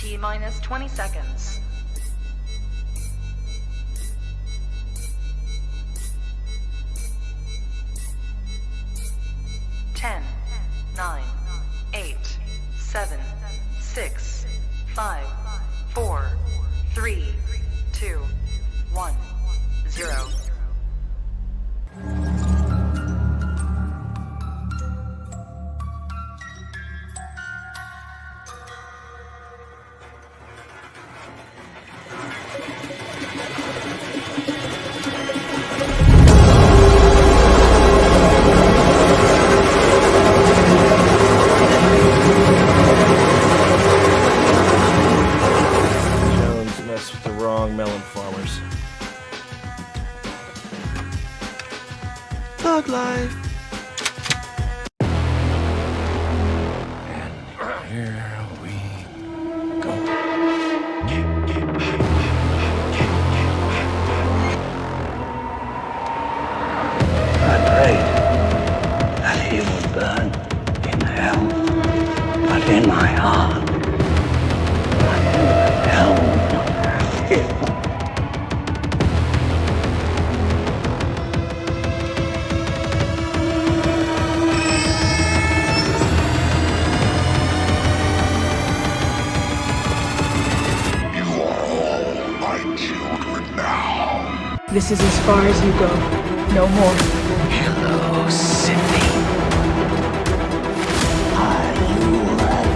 T-minus 20 seconds. 10, 9, 8, 7, 6, 5, 4, 3, 2, 1, 0. Melon farmers. Thug life. And here we go. I prayed that he would burn in hell, but in my heart, hell would have him. This is as far as you go. No more. Hello, Sydney. Are you alive?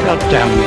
God damn you.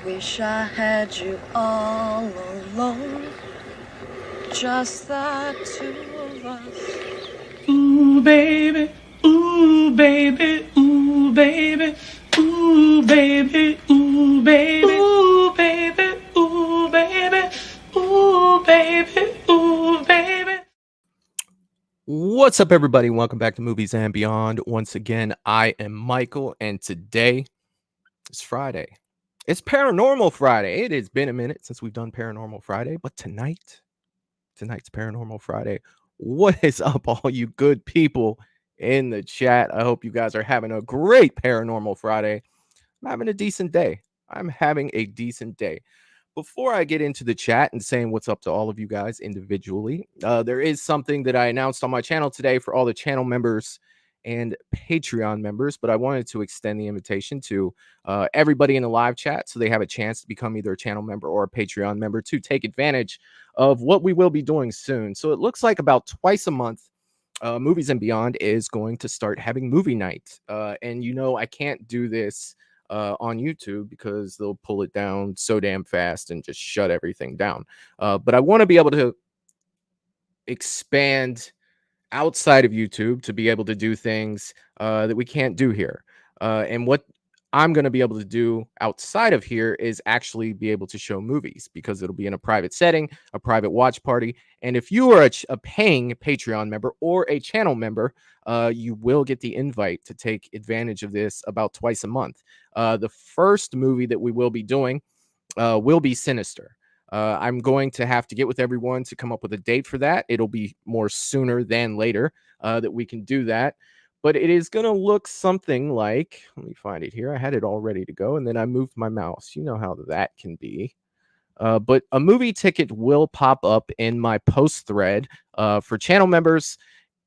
Wish I had you all alone, just the two of us. Ooh, baby, ooh, baby, ooh, baby, ooh, baby, ooh, baby, ooh, baby, ooh, baby, ooh, baby, ooh, baby. What's up, everybody? Welcome back to Movies and Beyond. Once again, I am Michael, and today is Friday. It's Paranormal Friday. It has been a minute since we've done Paranormal Friday, but tonight's Paranormal Friday. What is up, all you good people in the chat? I hope you guys are having a great Paranormal Friday. I'm having a decent day. Before I get into the chat and saying what's up to all of you guys individually, there is something that I announced on my channel today for all the channel members and Patreon members, but I wanted to extend the invitation to everybody in the live chat so they have a chance to become either a channel member or a Patreon member to take advantage of what we will be doing soon. So it looks like about twice a month, Movies and Beyond is going to start having movie night. And you know, I can't do this on YouTube because they'll pull it down so damn fast and just shut everything down. But I want to be able to expand outside of YouTube to be able to do things that we can't do here. And what I'm going to be able to do outside of here is actually be able to show movies because it'll be in a private setting, a private watch party. And if you are a paying Patreon member or a channel member, you will get the invite to take advantage of this about twice a month. The first movie that we will be doing will be Sinister. I'm going to have to get with everyone to come up with a date for that. It'll be more sooner than later that we can do that. But it is going to look something like, let me find it here. I had it all ready to go, and then I moved my mouse. You know how that can be. But a movie ticket will pop up in my post thread for channel members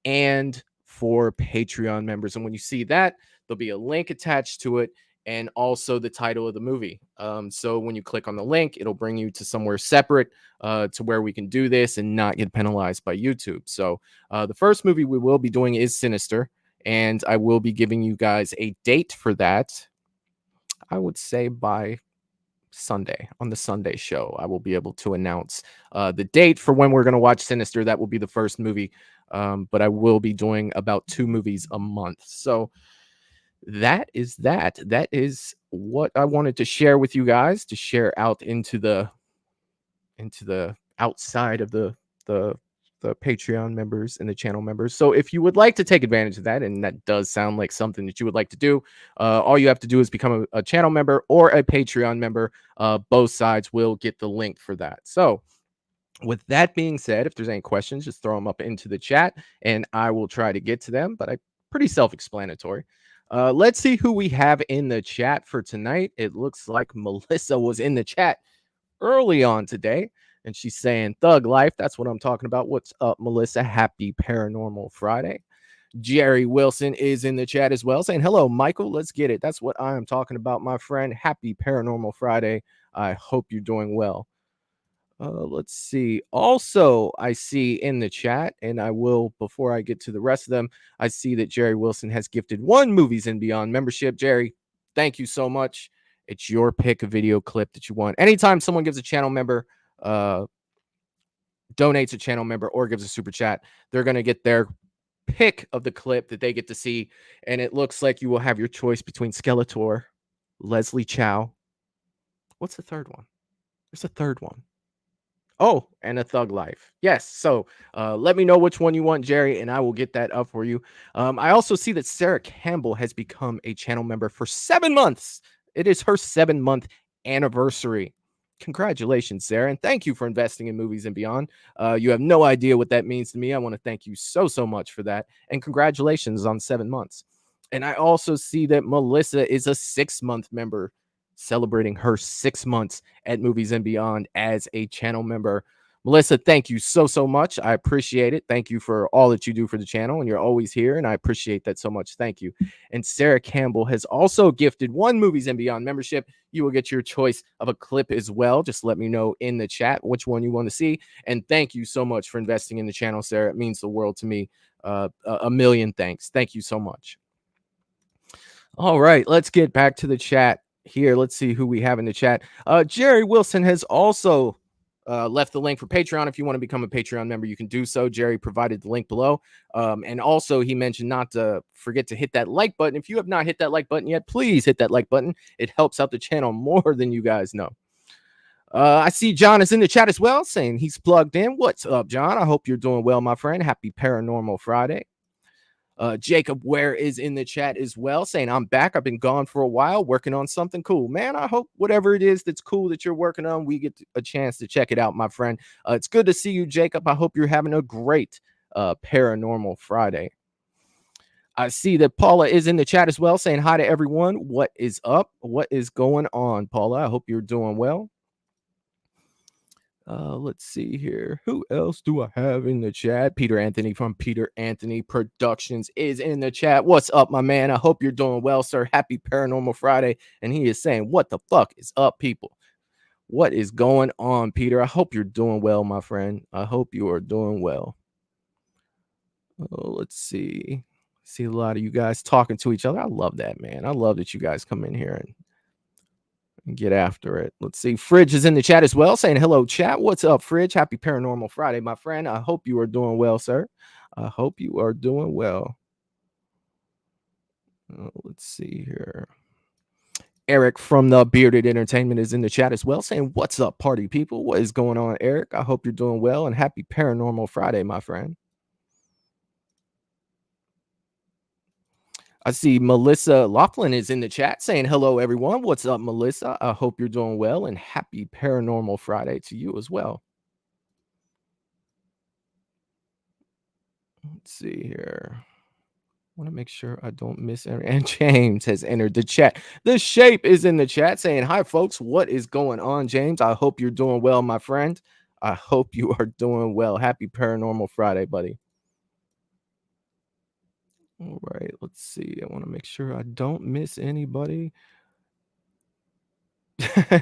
and for Patreon members. And when you see that, there'll be a link attached to it and also the title of the movie. So when you click on the link, it'll bring you to somewhere separate to where we can do this and not get penalized by YouTube. So the first movie we will be doing is Sinister, and I will be giving you guys a date for that. I would say by Sunday, on the Sunday show, I will be able to announce the date for when we're going to watch Sinister. That will be the first movie, but I will be doing about 2 movies a month. So that is what I wanted to share with you guys, to share out into the outside of the Patreon members and the channel members. So if you would like to take advantage of that, and that does sound like something that you would like to do, all you have to do is become a channel member or a Patreon member. Both sides will get the link for that. So with that being said, if there's any questions, just throw them up into the chat and I will try to get to them, but pretty self-explanatory. Let's see who we have in the chat for tonight. It looks like Melissa was in the chat early on today, and she's saying Thug Life. That's what I'm talking about. What's up, Melissa? Happy Paranormal Friday. Jerry Wilson is in the chat as well, saying hello, Michael. Let's get it. That's what I am talking about, my friend. Happy Paranormal Friday. I hope you're doing well. Let's see. Also, I see in the chat, and I will, before I get to the rest of them, I see that Jerry Wilson has gifted 1 Movies and Beyond membership. Jerry, thank you so much. It's your pick, a video clip that you want. Anytime someone gives a channel member, donates a channel member, or gives a super chat, they're going to get their pick of the clip that they get to see. And it looks like you will have your choice between Skeletor, Leslie Chow. What's the third one? There's a third one. Oh, and a Thug Life. Yes. So let me know which one you want, Jerry, and I will get that up for you. I also see that Sarah Campbell has become a channel member for 7 months. It is her 7-month anniversary. Congratulations, Sarah, and thank you for investing in Movies and Beyond. You have no idea what that means to me. I want to thank you so much for that, and congratulations on 7 months. And I also see that Melissa is a 6-month member, celebrating her 6 months at Movies and Beyond as a channel member. Melissa, thank you so much. I appreciate it. Thank you for all that you do for the channel, and you're always here, and I appreciate that so much. Thank you. And Sarah Campbell has also gifted 1 Movies and Beyond membership. You will get your choice of a clip as well. Just let me know in the chat which one you want to see. And thank you so much for investing in the channel, Sarah. It means the world to me. A million thanks. Thank you so much. All right, let's get back to the chat here. Let's see who we have in the chat. Jerry Wilson has also left the link for Patreon. If you want to become a Patreon member, you can do so. Jerry provided the link below. And also he mentioned not to forget to hit that like button. If you have not hit that like button yet, please hit that like button. It helps out the channel more than you guys know. I see John is in the chat as well, saying he's plugged in. What's up, John? I hope you're doing well, my friend. Happy Paranormal Friday. Jacob Ware is in the chat as well, saying I'm back. I've been gone for a while working on something cool. Man, I hope whatever it is that's cool that you're working on, we get a chance to check it out, my friend. It's good to see you, Jacob. I hope you're having a great Paranormal Friday. I see that Paula is in the chat as well, saying hi to everyone. What is up? What is going on, Paula? I hope you're doing well. Let's see here. Who else do I have in the chat? Peter Anthony from Peter Anthony Productions is in the chat. What's up, my man? I hope you're doing well, sir. Happy Paranormal Friday. And he is saying, what the fuck is up, people? What is going on, Peter? I hope you're doing well, my friend. I hope you are doing well. Let's see. See a lot of you guys talking to each other. I love that, man. I love that you guys come in here and get after it. Let's see. Fridge is in the chat as well, saying hello, chat. What's up, Fridge? Happy Paranormal Friday, my friend. I hope you are doing well, sir. I hope you are doing well. Let's see here. Eric from the Bearded Entertainment is in the chat as well, saying what's up, party people? What is going on, Eric? I hope you're doing well, and happy Paranormal Friday, my friend. I see Melissa Laughlin is in the chat saying hello, everyone. What's up, Melissa? I hope you're doing well, and happy Paranormal Friday to you as well. Let's see here. I want to make sure I don't miss any. And James has entered the chat. The Shape is in the chat saying, hi, folks. What is going on, James? I hope you're doing well, my friend. I hope you are doing well. Happy Paranormal Friday, buddy. All right, let's see. I want to make sure I don't miss anybody.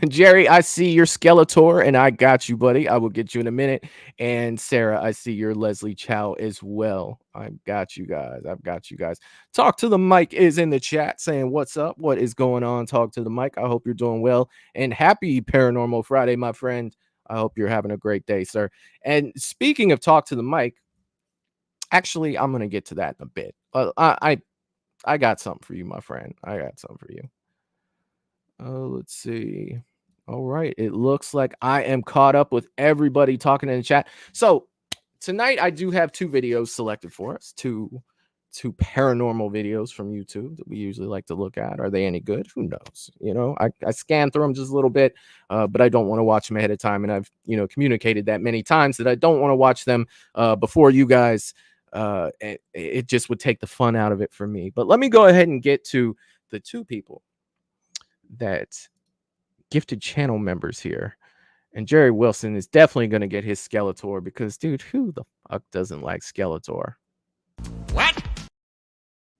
Jerry, I see your Skeletor, and I got you, buddy. I will get you in a minute. And Sarah, I see your Leslie Chow as well. I've got you guys. I've got you guys. Talk to the Mic is in the chat saying, what's up? What is going on? Talk to the Mic. I hope you're doing well. And happy Paranormal Friday, my friend. I hope you're having a great day, sir. And speaking of Talk to the Mic, actually, I'm going to get to that in a bit. I got something for you, my friend. I got something for you. Let's see. All right. It looks like I am caught up with everybody talking in the chat. So tonight I do have two videos selected for us, two paranormal videos from YouTube that we usually like to look at. Are they any good? Who knows? You know, I scan through them just a little bit, but I don't want to watch them ahead of time. And I've, communicated that many times that I don't want to watch them before you guys. It just would take the fun out of it for me. But let me go ahead and get to the two people that gifted channel members here. And Jerry Wilson is definitely going to get his Skeletor because, dude, who the fuck doesn't like Skeletor? What?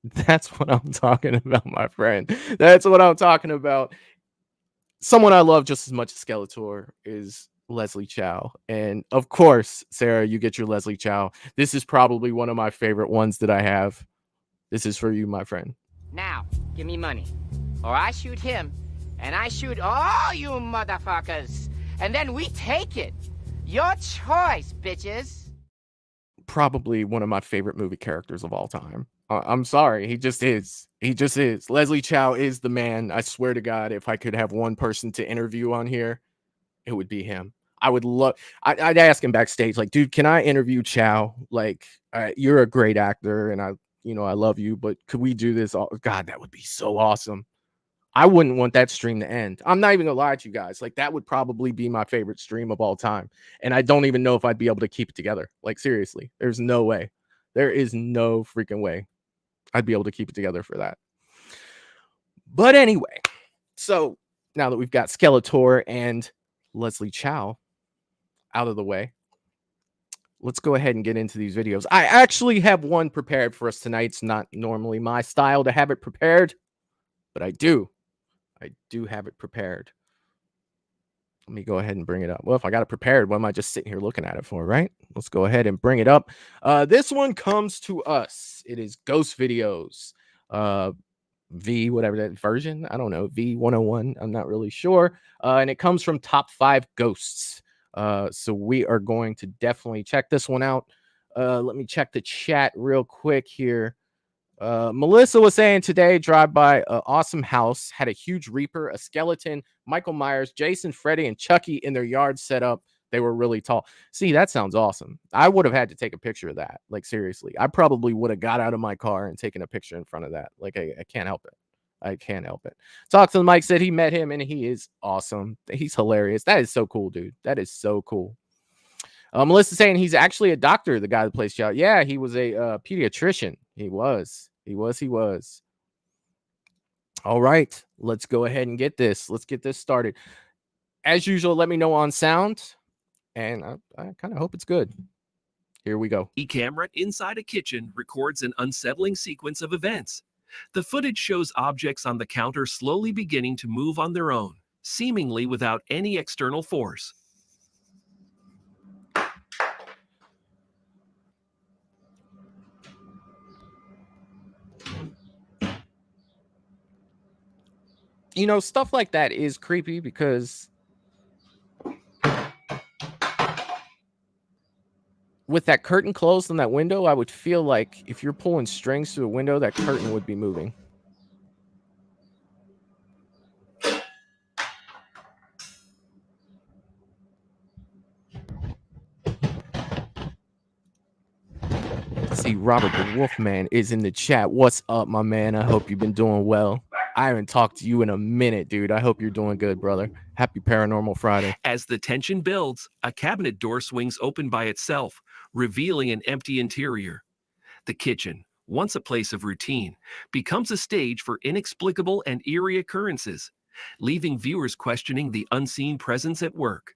That's what I'm talking about, my friend. That's what I'm talking about. Someone I love just as much as Skeletor is Leslie Chow. And of course, Sarah, you get your Leslie Chow. This is probably one of my favorite ones that I have. This is for you, my friend. Now, give me money. Or I shoot him, and I shoot all you motherfuckers. And then we take it. Your choice, bitches. Probably one of my favorite movie characters of all time. I'm sorry. He just is. He just is. Leslie Chow is the man. I swear to God, if I could have one person to interview on here, it would be him. I would love, I'd ask him backstage, like, dude, can I interview Chow? Like, you're a great actor and I love you, but could we do this? God, that would be so awesome. I wouldn't want that stream to end. I'm not even gonna lie to you guys. Like, that would probably be my favorite stream of all time. And I don't even know if I'd be able to keep it together. Like, seriously, there's no way. There is no freaking way I'd be able to keep it together for that. But anyway, so now that we've got Skeletor and Leslie Chow out of the way, let's go ahead and get into these videos. I actually have one prepared for us tonight. It's not normally my style to have it prepared, but I do have it prepared. Let me go ahead and bring it up. Well, if I got it prepared, what am I just sitting here looking at it for, right? Let's go ahead and bring it up. This one comes to us. It is Ghost Videos. V, whatever that version. I don't know. V101. I'm not really sure. And it comes from Top 5 Ghosts. So we are going to definitely check this one out. Let me check the chat real quick here. Melissa was saying today, drive by an awesome house, had a huge Reaper, a skeleton, Michael Myers, Jason, Freddy, and Chucky in their yard set up. They were really tall. See, that sounds awesome. I would have had to take a picture of that. Like, seriously, I probably would have got out of my car and taken a picture in front of that. Like, I can't help it. I can't help it. Talk to the Mic said he met him and he is awesome. He's hilarious. That is so cool, dude. That is so cool. Melissa saying he's actually a doctor, the guy that plays Chow. Yeah, he was a pediatrician. He was. All right, let's go ahead and get this. Let's get this started. As usual, let me know on sound, and I kind of hope it's good. Here we go. A camera inside a kitchen records an unsettling sequence of events. The footage shows objects on the counter slowly beginning to move on their own, seemingly without any external force. You know, stuff like that is creepy because with that curtain closed on that window, I would feel like if you're pulling strings through a window, that curtain would be moving. see Robert the Wolfman is in the chat. What's up, my man? I hope you've been doing well. I haven't talked to you in a minute, dude. I hope you're doing good, brother. Happy Paranormal Friday. As the tension builds, a cabinet door swings open by itself, revealing an empty interior. The kitchen, once a place of routine, becomes a stage for inexplicable and eerie occurrences, leaving viewers questioning the unseen presence at work.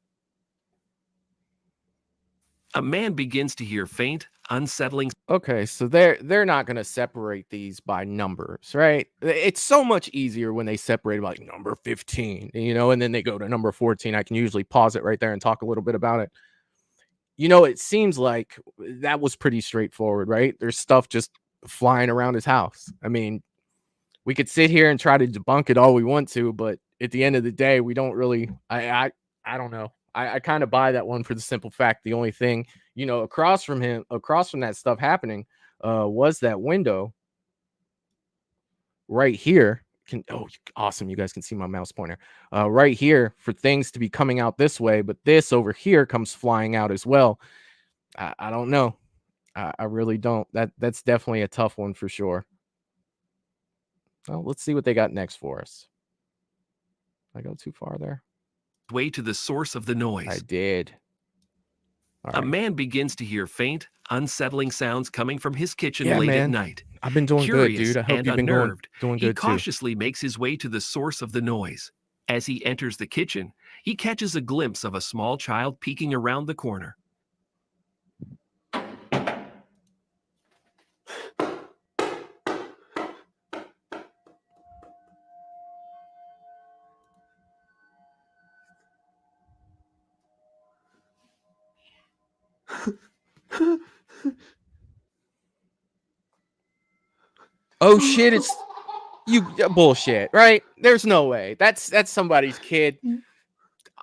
A man begins to hear faint, unsettling. Okay, so they're not gonna separate these by numbers, right? It's so much easier when they separate like number 15, and then they go to number 14. I can usually pause it right there and talk a little bit about it. It seems like that was pretty straightforward, right? There's stuff just flying around his house. I mean, we could sit here and try to debunk it all we want to, but at the end of the day, we don't really. I don't know. I kind of buy that one for the simple fact the only thing across from that stuff happening, was that window right here. Awesome! You guys can see my mouse pointer right here for things to be coming out this way, but this over here comes flying out as well. I don't know. I really don't. That's definitely a tough one for sure. Well, let's see what they got next for us. Did I go too far there? Way to the source of the noise. I did. A man begins to hear faint, unsettling sounds coming from his kitchen Yeah, late man. at night. I've been doing Curious good, dude. I hope and you've been unnerved, doing he good too. cautiously makes his way to the source of the noise. As he enters the kitchen, he catches a glimpse of a small child peeking around the corner. Oh shit! It's you bullshit, right? There's no way. That's somebody's kid.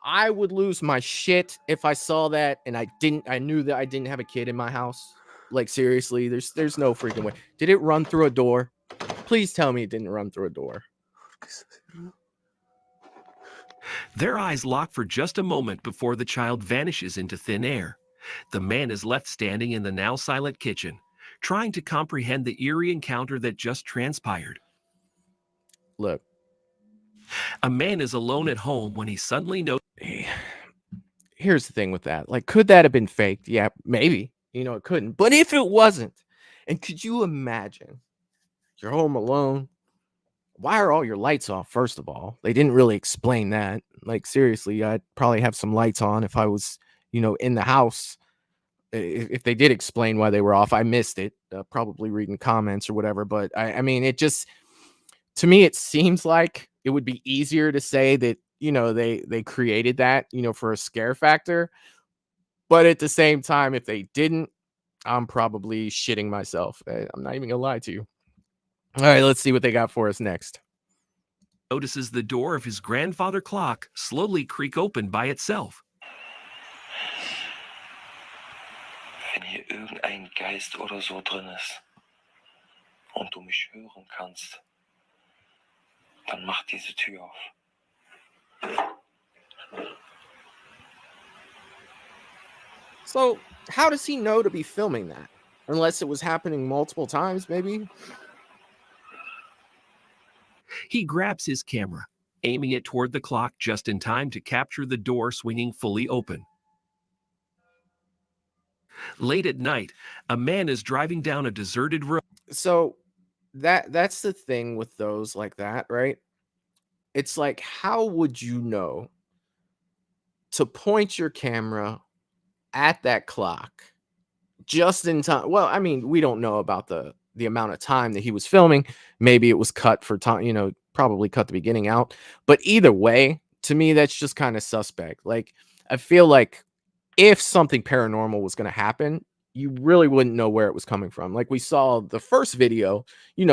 I would lose my shit if I saw that and I knew that I didn't have a kid in my house. Like seriously, there's no freaking way. Did it run through a door? Please tell me it didn't run through a door. Their eyes lock for just a moment before the child vanishes into thin air. The man is left standing in the now silent kitchen, trying to comprehend the eerie encounter that just transpired. Look. A man is alone at home when he suddenly notices. Here's the thing with that. Like, could that have been faked? Yeah, maybe. It couldn't. But if it wasn't, and could you imagine you're home alone? Why are all your lights off? First of all, they didn't really explain that. Like, seriously, I'd probably have some lights on if I was, in the house. If they did explain why they were off, I missed it. Probably reading comments or whatever. But I mean, it just, to me, it seems like it would be easier to say that, they created that, for a scare factor. But at the same time, if they didn't, I'm probably shitting myself. I'm not even gonna lie to you. All right, let's see what they got for us next. Notices the door of his grandfather clock slowly creak open by itself. Wenn hier irgendein Geist oder so drin ist und du mich hören kannst, dann mach diese Tür auf. So, how does he know to be filming that? Unless it was happening multiple times, maybe? He grabs his camera, aiming it toward the clock just in time to capture the door swinging fully open. Late at night, a man is driving down a deserted road. So, that's the thing with those like that, right? It's like, how would you know to point your camera at that clock just in time? Well, I mean, we don't know about the amount of time that he was filming. Maybe it was cut for time, probably cut the beginning out. But either way, to me, that's just kind of suspect. Like, I feel like if something paranormal was going to happen, you really wouldn't know where it was coming from. Like we saw the first video,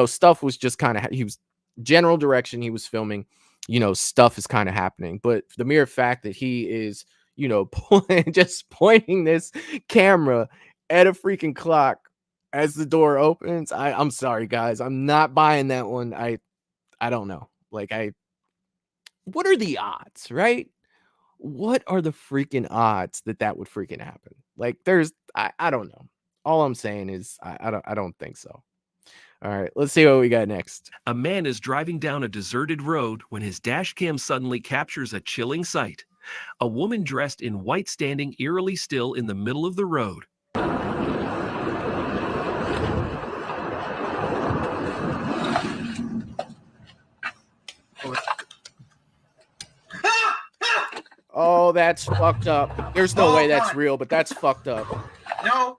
stuff was just kind of, he was general direction he was filming, stuff is kind of happening. But the mere fact that he is, just pointing this camera at a freaking clock as the door opens, I'm sorry, guys. I'm not buying that one. I don't know. Like, what are the odds, right? What are the freaking odds that would freaking happen? Like, I don't know. All I'm saying is I don't think so. All right, let's see what we got next. A man is driving down a deserted road when his dash cam suddenly captures a chilling sight. A woman dressed in white standing eerily still in the middle of the road. Oh, that's fucked up. There's no way that's real, but that's fucked up. No.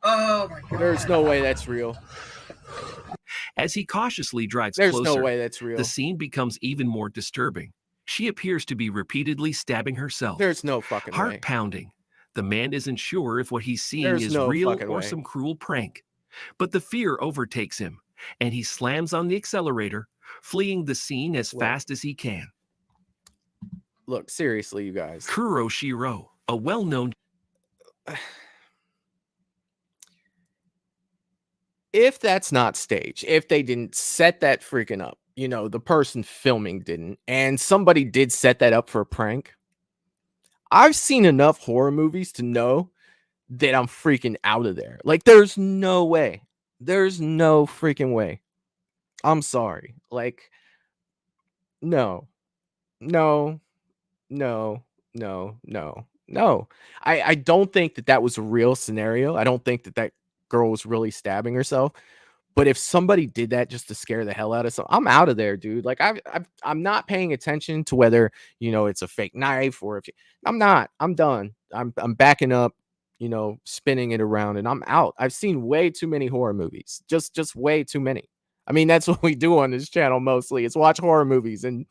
Oh my God. There's no way that's real. As he cautiously drives There's closer, no way that's real. the scene becomes even more disturbing. She appears to be repeatedly stabbing herself. There's no fucking Heart way. pounding. The man isn't sure if what he's seeing There's is no real fucking or way. some cruel prank. But the fear overtakes him, and he slams on the accelerator, fleeing the scene as fast as he can. Look, seriously, you guys. Kuro Shiro, a well-known... If that's not staged, if they didn't set that freaking up, you know, the person filming didn't, and somebody did set that up for a prank, I've seen enough horror movies to know that I'm freaking out of there. Like, there's no way. There's no freaking way. I'm sorry. Like, no. I don't think that was a real scenario. I don't think that girl was really stabbing herself. But if somebody did that just to scare the hell out of someone, I'm out of there, dude. Like, I'm not paying attention to whether, you know, it's a fake knife or if I'm not. I'm done. I'm backing up, you know, spinning it around, and I'm out. I've seen way too many horror movies. Just way too many. I mean, that's what we do on this channel mostly. It's watch horror movies, and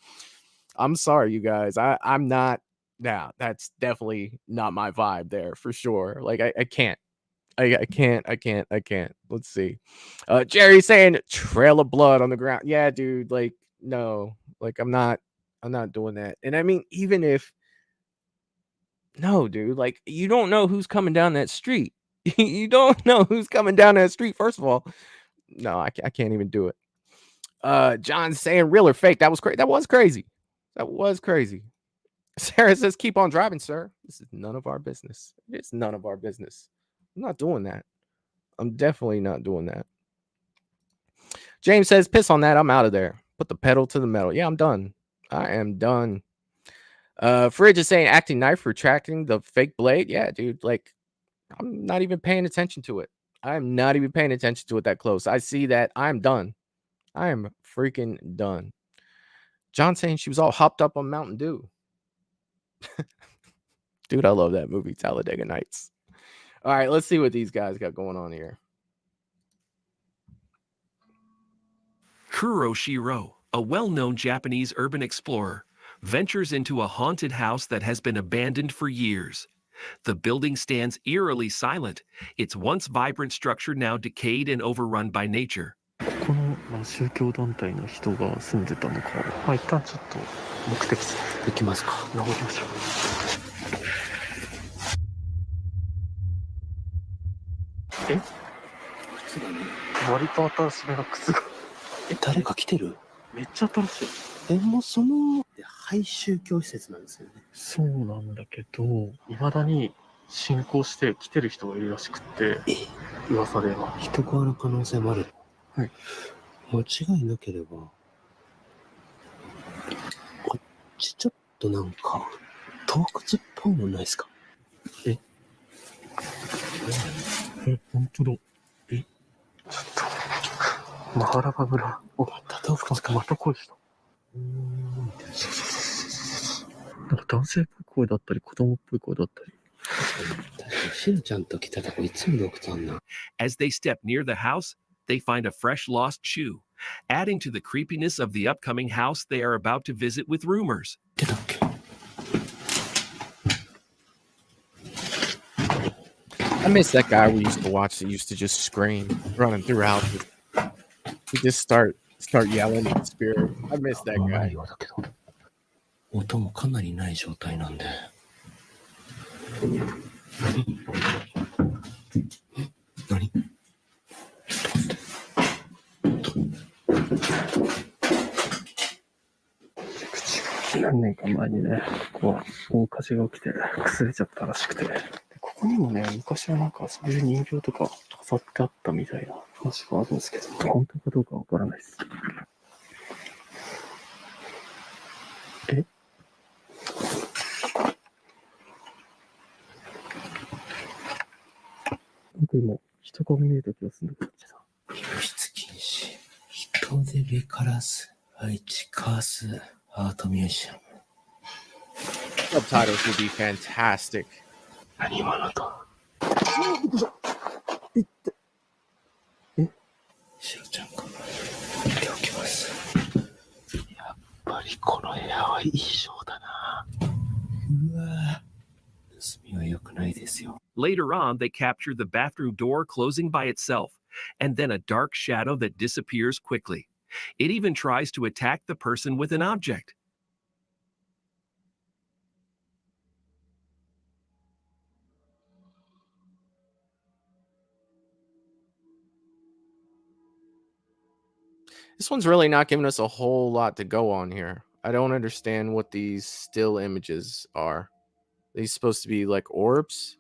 I'm sorry, you guys. I'm not. Yeah, that's definitely not my vibe there for sure. Like, I can't. I can't. Let's see. Jerry saying trail of blood on the ground. Yeah, dude. Like, no. Like, I'm not doing that. And I mean, even if no, dude, like, you don't know who's coming down that street. You don't know who's coming down that street. First of all, no, I can't even do it. John's saying real or fake. That was crazy. That was crazy. Sarah says, keep on driving, sir. This is none of our business. It's none of our business. I'm not doing that. I'm definitely not doing that. James says, piss on that. I'm out of there. Put the pedal to the metal. Yeah, I'm done. I am done. Fridge is saying acting knife retracting the fake blade. Yeah, dude. Like, I'm not even paying attention to it. I'm not even paying attention to it that close. I see that. I'm done. I am freaking done. John saying she was all hopped up on Mountain Dew. Dude, I love that movie, Talladega Nights. All right, let's see what these guys got going on here. Kuro Shiro, a well-known Japanese urban explorer, ventures into a haunted house that has been abandoned for years. The building stands eerily silent, its once vibrant structure now decayed and overrun by nature. この宗教団体の人が住んでたのか。まあ一旦ちょっと目的地行きますか。登りましょう。え？靴がね。割と新しめの靴が。誰か来てる？めっちゃ新しい。もうその廃宗教施設なんですよね。そうなんだけど、未だに信仰して来てる人がいるらしくて、噂では。人側の可能性もある。はい。間違いなければ、こっちちょっとなんか洞窟っぽいのないですか？え、本当だ。え、ちょっとマハラバ村。お、また洞窟か。また声した。そう。なんか男性っぽい声だったり、子供っぽい声だったり。確かにシロちゃんと来たとこいつも洞窟あんな。As they step near the house, they find a fresh lost shoe, adding to the creepiness of the upcoming house they are about to visit with rumors. I miss that guy we used to watch that used to just scream running through houses. He just start yelling in spirit. I miss that guy. 音もかなりない状態なんで。何？何年か前にね、こう大火事が起きて崩れちゃったらしくて、こここにもね、昔はなんかそういう人形とか飾ってあったみたいな話があるんですけど、本当かどうかわからないです。え？なんか今、人が見えた気がするんだけど。輸出禁止。人手べからず。愛知カースアートミュージアム。Subtitles would be fantastic. 何今のと。しおちゃんが見ておきます。やっぱりこの部屋は異常だな。うわぁ。盗みは良くないですよ。Later on, they capture the bathroom door closing by itself, and then a dark shadow that disappears quickly. It even tries to attack the person with an object. This one's really not giving us a whole lot to go on here. I don't understand what these still images are. Are these supposed to be like orbs?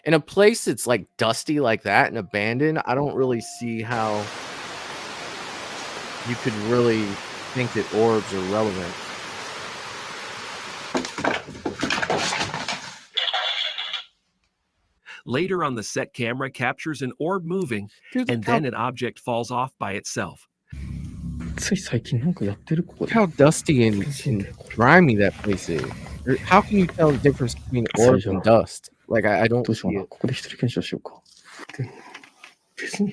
In a place that's like dusty like that and abandoned, I don't really see how you could really think that orbs are relevant. Later on, the set camera captures an orb moving, and then an object falls off by itself. つい最近なんかやってるここで。 How dusty and grimy that place is. How can you tell the difference between orbs and dust? Like, I don't どうしよう see な。 it. ここで一人検証しようか。で別に。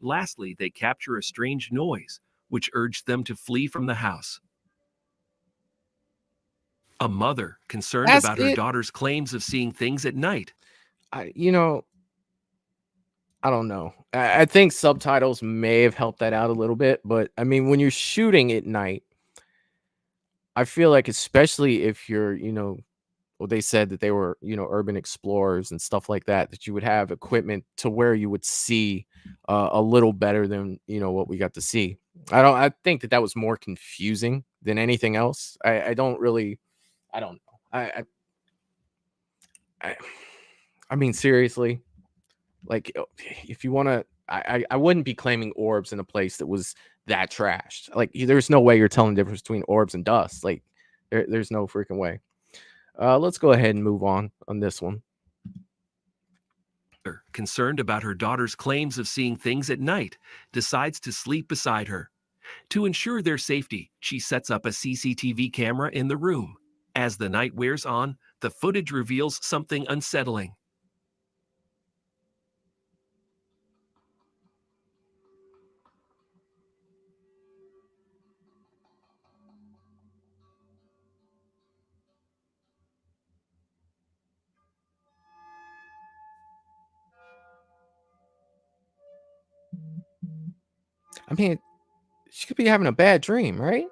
Lastly, they capture a strange noise, which urged them to flee from the house. A mother, concerned That's about her it. daughter's claims of seeing things at night. I don't know. I think subtitles may have helped that out a little bit, but I mean, when you're shooting at night, I feel like, especially if you're, well, they said that they were, urban explorers and stuff like that, that you would have equipment to where you would see a little better than, what we got to see. I think that was more confusing than anything else. I don't know. I mean, seriously, like, if you want to, I wouldn't be claiming orbs in a place that was that trashed. Like, there's no way you're telling the difference between orbs and dust. Like, there's no freaking way. Let's go ahead and move on this one. Concerned about her daughter's claims of seeing things at night, decides to sleep beside her. To ensure their safety, she sets up a CCTV camera in the room. As the night wears on, the footage reveals something unsettling. I mean, she could be having a bad dream, right?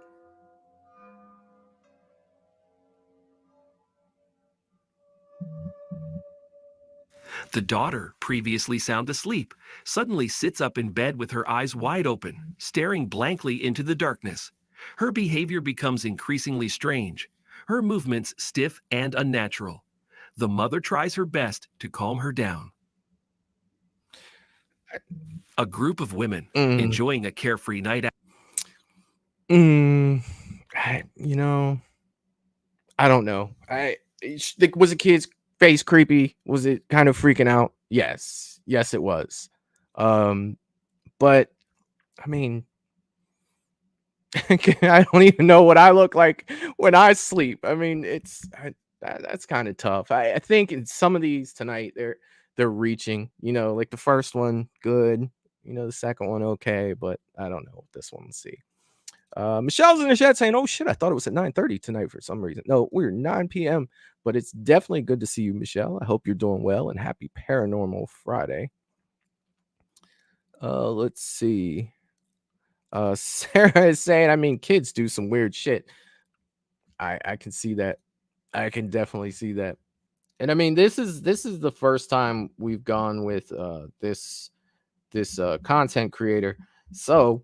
The daughter, previously sound asleep, suddenly sits up in bed with her eyes wide open, staring blankly into the darkness. Her behavior becomes increasingly strange, her movements stiff and unnatural. The mother tries her best to calm her down. A group of women enjoying a carefree night out. I don't know. Was a kid's face creepy? Was it kind of freaking out? Yes, it was. But I mean, I don't even know what I look like when I sleep. I mean, that's kind of tough. I think in some of these tonight, they're reaching. Like the first one, good. The second one, okay, but I don't know what this one will see. Michelle's in the chat saying, "Oh shit, I thought it was at 9:30 tonight for some reason." No, we're 9 p.m. But it's definitely good to see you, Michelle. I hope you're doing well, and happy Paranormal Friday. Let's see. Sarah is saying, I mean, kids do some weird shit. I can see that. I can definitely see that. And I mean, this is the first time we've gone with this content creator. So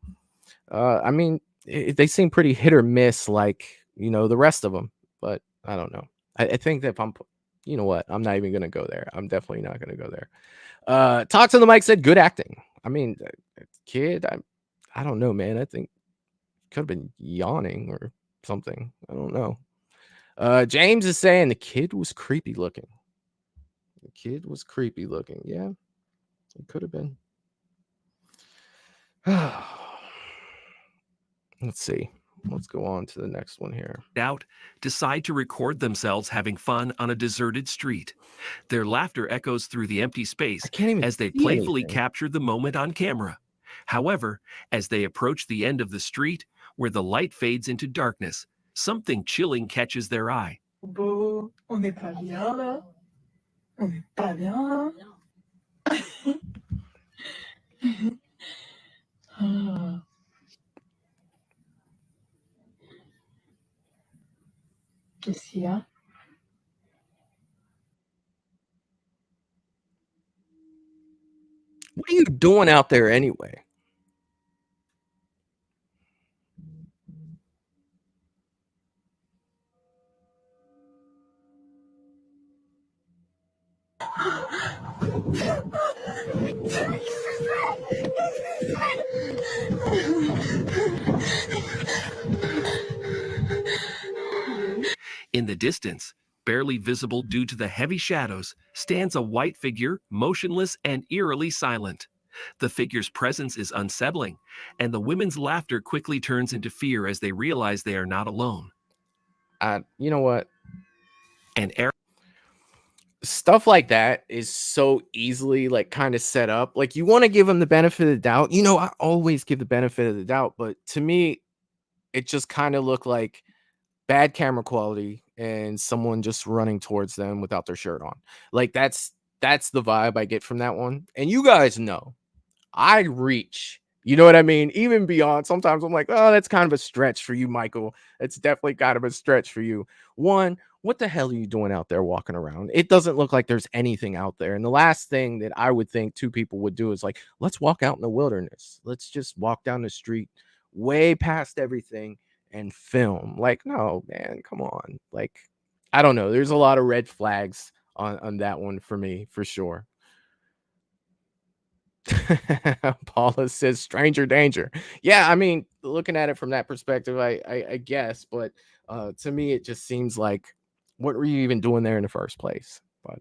I mean, they seem pretty hit or miss, like, you know, the rest of them. But I don't know. I think that if you know what, I'm not even gonna go there. I'm definitely not gonna go there. Talks on the mic said good acting. I mean, kid, I don't know, man. I think could have been yawning or something. I don't know. James is saying the kid was creepy looking. The kid was creepy looking. Yeah, it could have been. Let's see. Let's go on to the next one here. Out, decide to record themselves having fun on a deserted street. Their laughter echoes through the empty space as they playfully capture the moment on camera. However, as they approach the end of the street, where the light fades into darkness, something chilling catches their eye. On n'est pas bien là. On n'est pas bien. Ah. Qu'est-ce qu'il y a? What are you doing out there anyway? In the distance, barely visible due to the heavy shadows, stands a white figure, motionless and eerily silent. The figure's presence is unsettling, and the women's laughter quickly turns into fear as they realize they are not alone. You know what? And stuff like that is so easily like kind of set up. Like, you want to give them the benefit of the doubt. You know, I always give the benefit of the doubt, but to me, it just kind of looked like bad camera quality and someone just running towards them without their shirt on. Like, that's the vibe I get from that one. And you guys know, I reach. You know what I mean? Even beyond. Sometimes I'm like, oh, that's kind of a stretch for you, Michael. It's definitely kind of a stretch for you. One, what the hell are you doing out there walking around? It doesn't look like there's anything out there. And the last thing that I would think two people would do is like, let's walk out in the wilderness. Let's just walk down the street way past everything and film. Like, no, man, come on. Like, I don't know. There's a lot of red flags on that one for me, for sure. Paula says stranger danger. Yeah, I mean, looking at it from that perspective, I guess, but to me it just seems like, what were you even doing there in the first place? But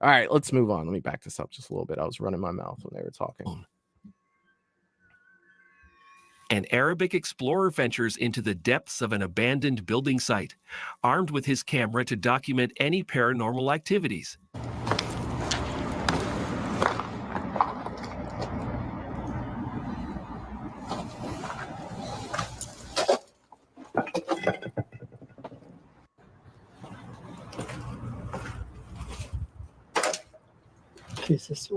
all right, let's move on. Let me back this up just a little bit. I was running my mouth when they were talking. An Arabic explorer ventures into the depths of an abandoned building site, armed with his camera to document any paranormal activities. Qu'est-ce que c'est?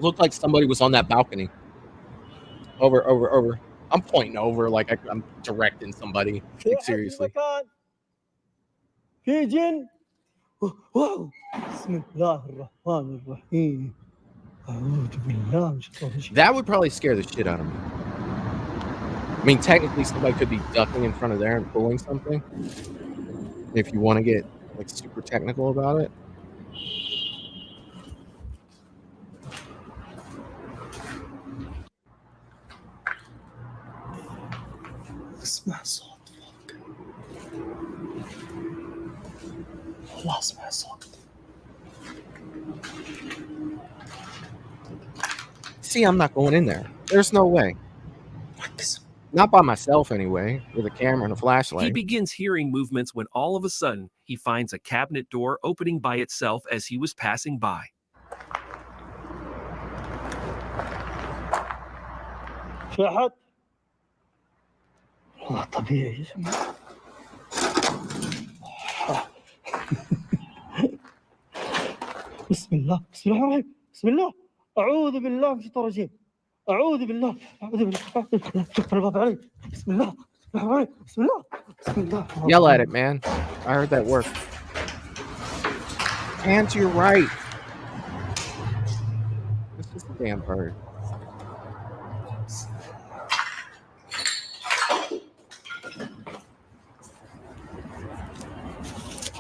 Looked like somebody was on that balcony. Over. I'm pointing over like I'm directing somebody. Like, seriously. Pigeon. Wow. Bismillahirrahmanirrahim. That would probably scare the shit out of me. I mean, technically, somebody could be ducking in front of there and pulling something. If you want to get like super technical about it. اسمع صوت فوق. والله اسمع صوت. See, I'm not going in there. There's no way. Not by myself anyway, with a camera and a flashlight. He begins hearing movements when all of a sudden he finds a cabinet door opening by itself as he was passing by. في أحد؟ هذا طبيعي يا جماعة. بسم الله بسم الله الرحمن الرحيم بسم الله أعوذ بالله من الشيطان الرجيم أعوذ بالله شكر الباب علي بسم الله بسم الله بسم الله. Yell at it, man. I heard that work. Hand to your right. This is the damn bird.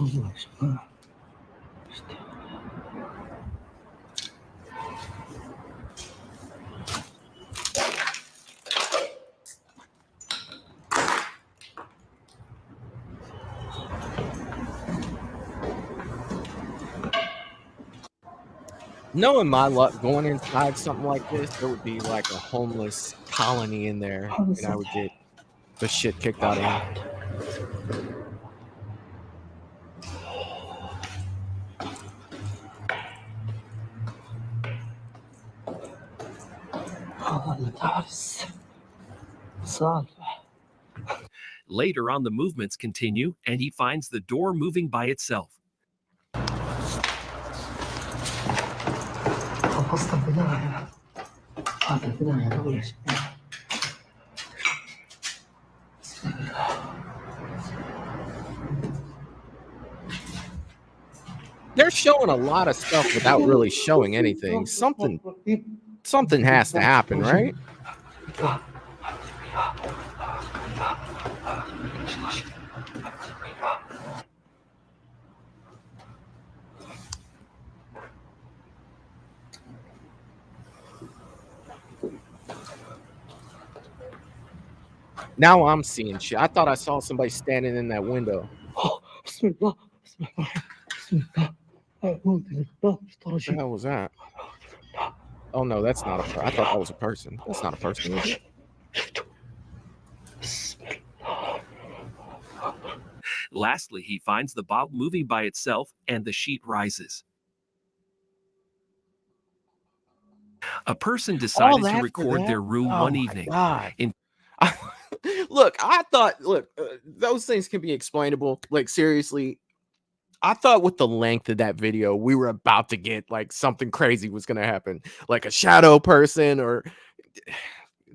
الله يا جماعة. Knowing my luck, going inside something like this, there would be like a homeless colony in there, and I would get the shit kicked out of me. Later on, the movements continue, and he finds the door moving by itself. خلصت البداية هذا البداية الأولى يا جماعة. بسم الله. They're showing a lot of stuff without really showing anything. Something has to happen, right? Now I'm seeing shit. I thought I saw somebody standing in that window. بسم الله بسم الله بسم الله أعوذ بالله من الشيطان What the hell was that? Oh no, that's not a person. I thought that was a person. That's not a person. Lastly, he finds the bottle moving by itself, and the sheet rises. A person decided to record their room one evening. Look, I thought, those things can be explainable. Like, seriously, I thought with the length of that video, we were about to get like something crazy was going to happen, like a shadow person or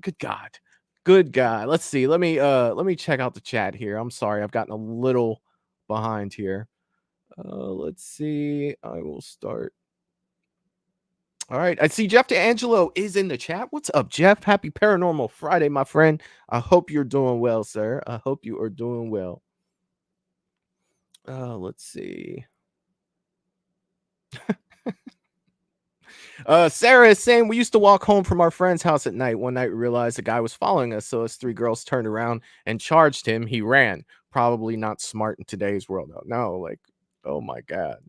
good God. Let's see. Let me check out the chat here. I'm sorry. I've gotten a little behind here. Let's see. I will start. All right. I see Jeff D'Angelo is in the chat. What's up, Jeff? Happy Paranormal Friday, my friend. I hope you're doing well, sir. I hope you are doing well. Let's see. Sarah is saying we used to walk home from our friend's house at night. One night we realized a guy was following us, so as three girls turned around and charged him, he ran. Probably not smart in today's world. No, like, oh my God.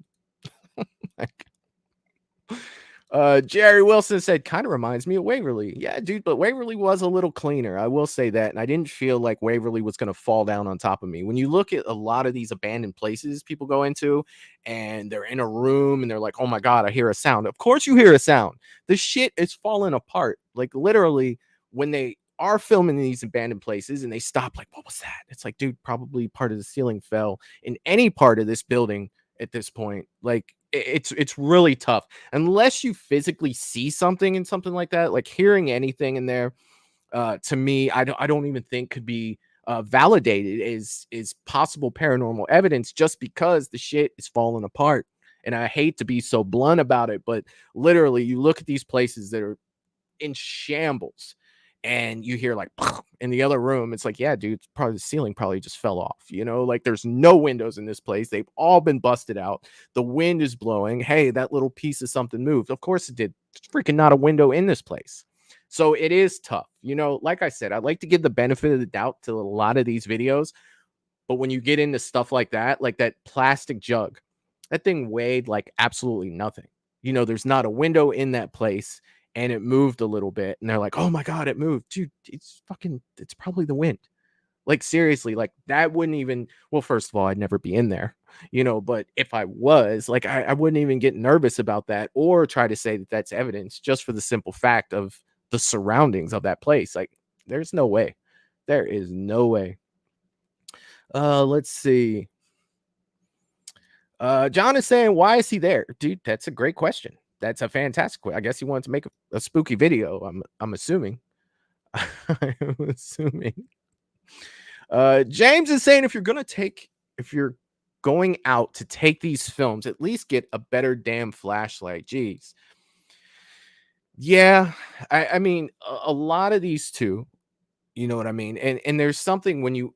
Jerry Wilson said, kind of reminds me of Waverly. Yeah, dude, but Waverly was a little cleaner. I will say that. And I didn't feel like Waverly was going to fall down on top of me. When you look at a lot of these abandoned places people go into and they're in a room and they're like, oh my God, I hear a sound. Of course you hear a sound. The shit is falling apart. Like literally when they are filming these abandoned places and they stop, like, what was that? It's like, dude, probably part of the ceiling fell in any part of this building at this point. Like, it's really tough unless you physically see something and something like that. Like hearing anything in there, to me, I don't even think could be validated is possible paranormal evidence just because the shit is falling apart. And I hate to be so blunt about it, but literally, you look at these places that are in shambles. And you hear like in the other room, it's like, yeah, dude, probably the ceiling probably just fell off. You know, like there's no windows in this place. They've all been busted out. The wind is blowing. Hey, that little piece of something moved. Of course it did. It's freaking not a window in this place. So it is tough. You know, like I said, I'd like to give the benefit of the doubt to a lot of these videos. But when you get into stuff like that plastic jug, that thing weighed like absolutely nothing. You know, there's not a window in that place. And it moved a little bit. And they're like, oh my God, it moved. Dude, it's probably the wind. Like, seriously, like that wouldn't even, well, first of all, I'd never be in there, you know, but if I was, like, I wouldn't even get nervous about that or try to say that that's evidence just for the simple fact of the surroundings of that place. Like, there's no way. There is no way. Let's see. John is saying, why is he there? Dude, that's a great question. That's a fantastic question. I guess he wanted to make a spooky video. I'm assuming. I'm assuming. James is saying, if you're going out to take these films, at least get a better damn flashlight. Jeez. Yeah, I mean, a lot of these too, you know what I mean? And there's something when you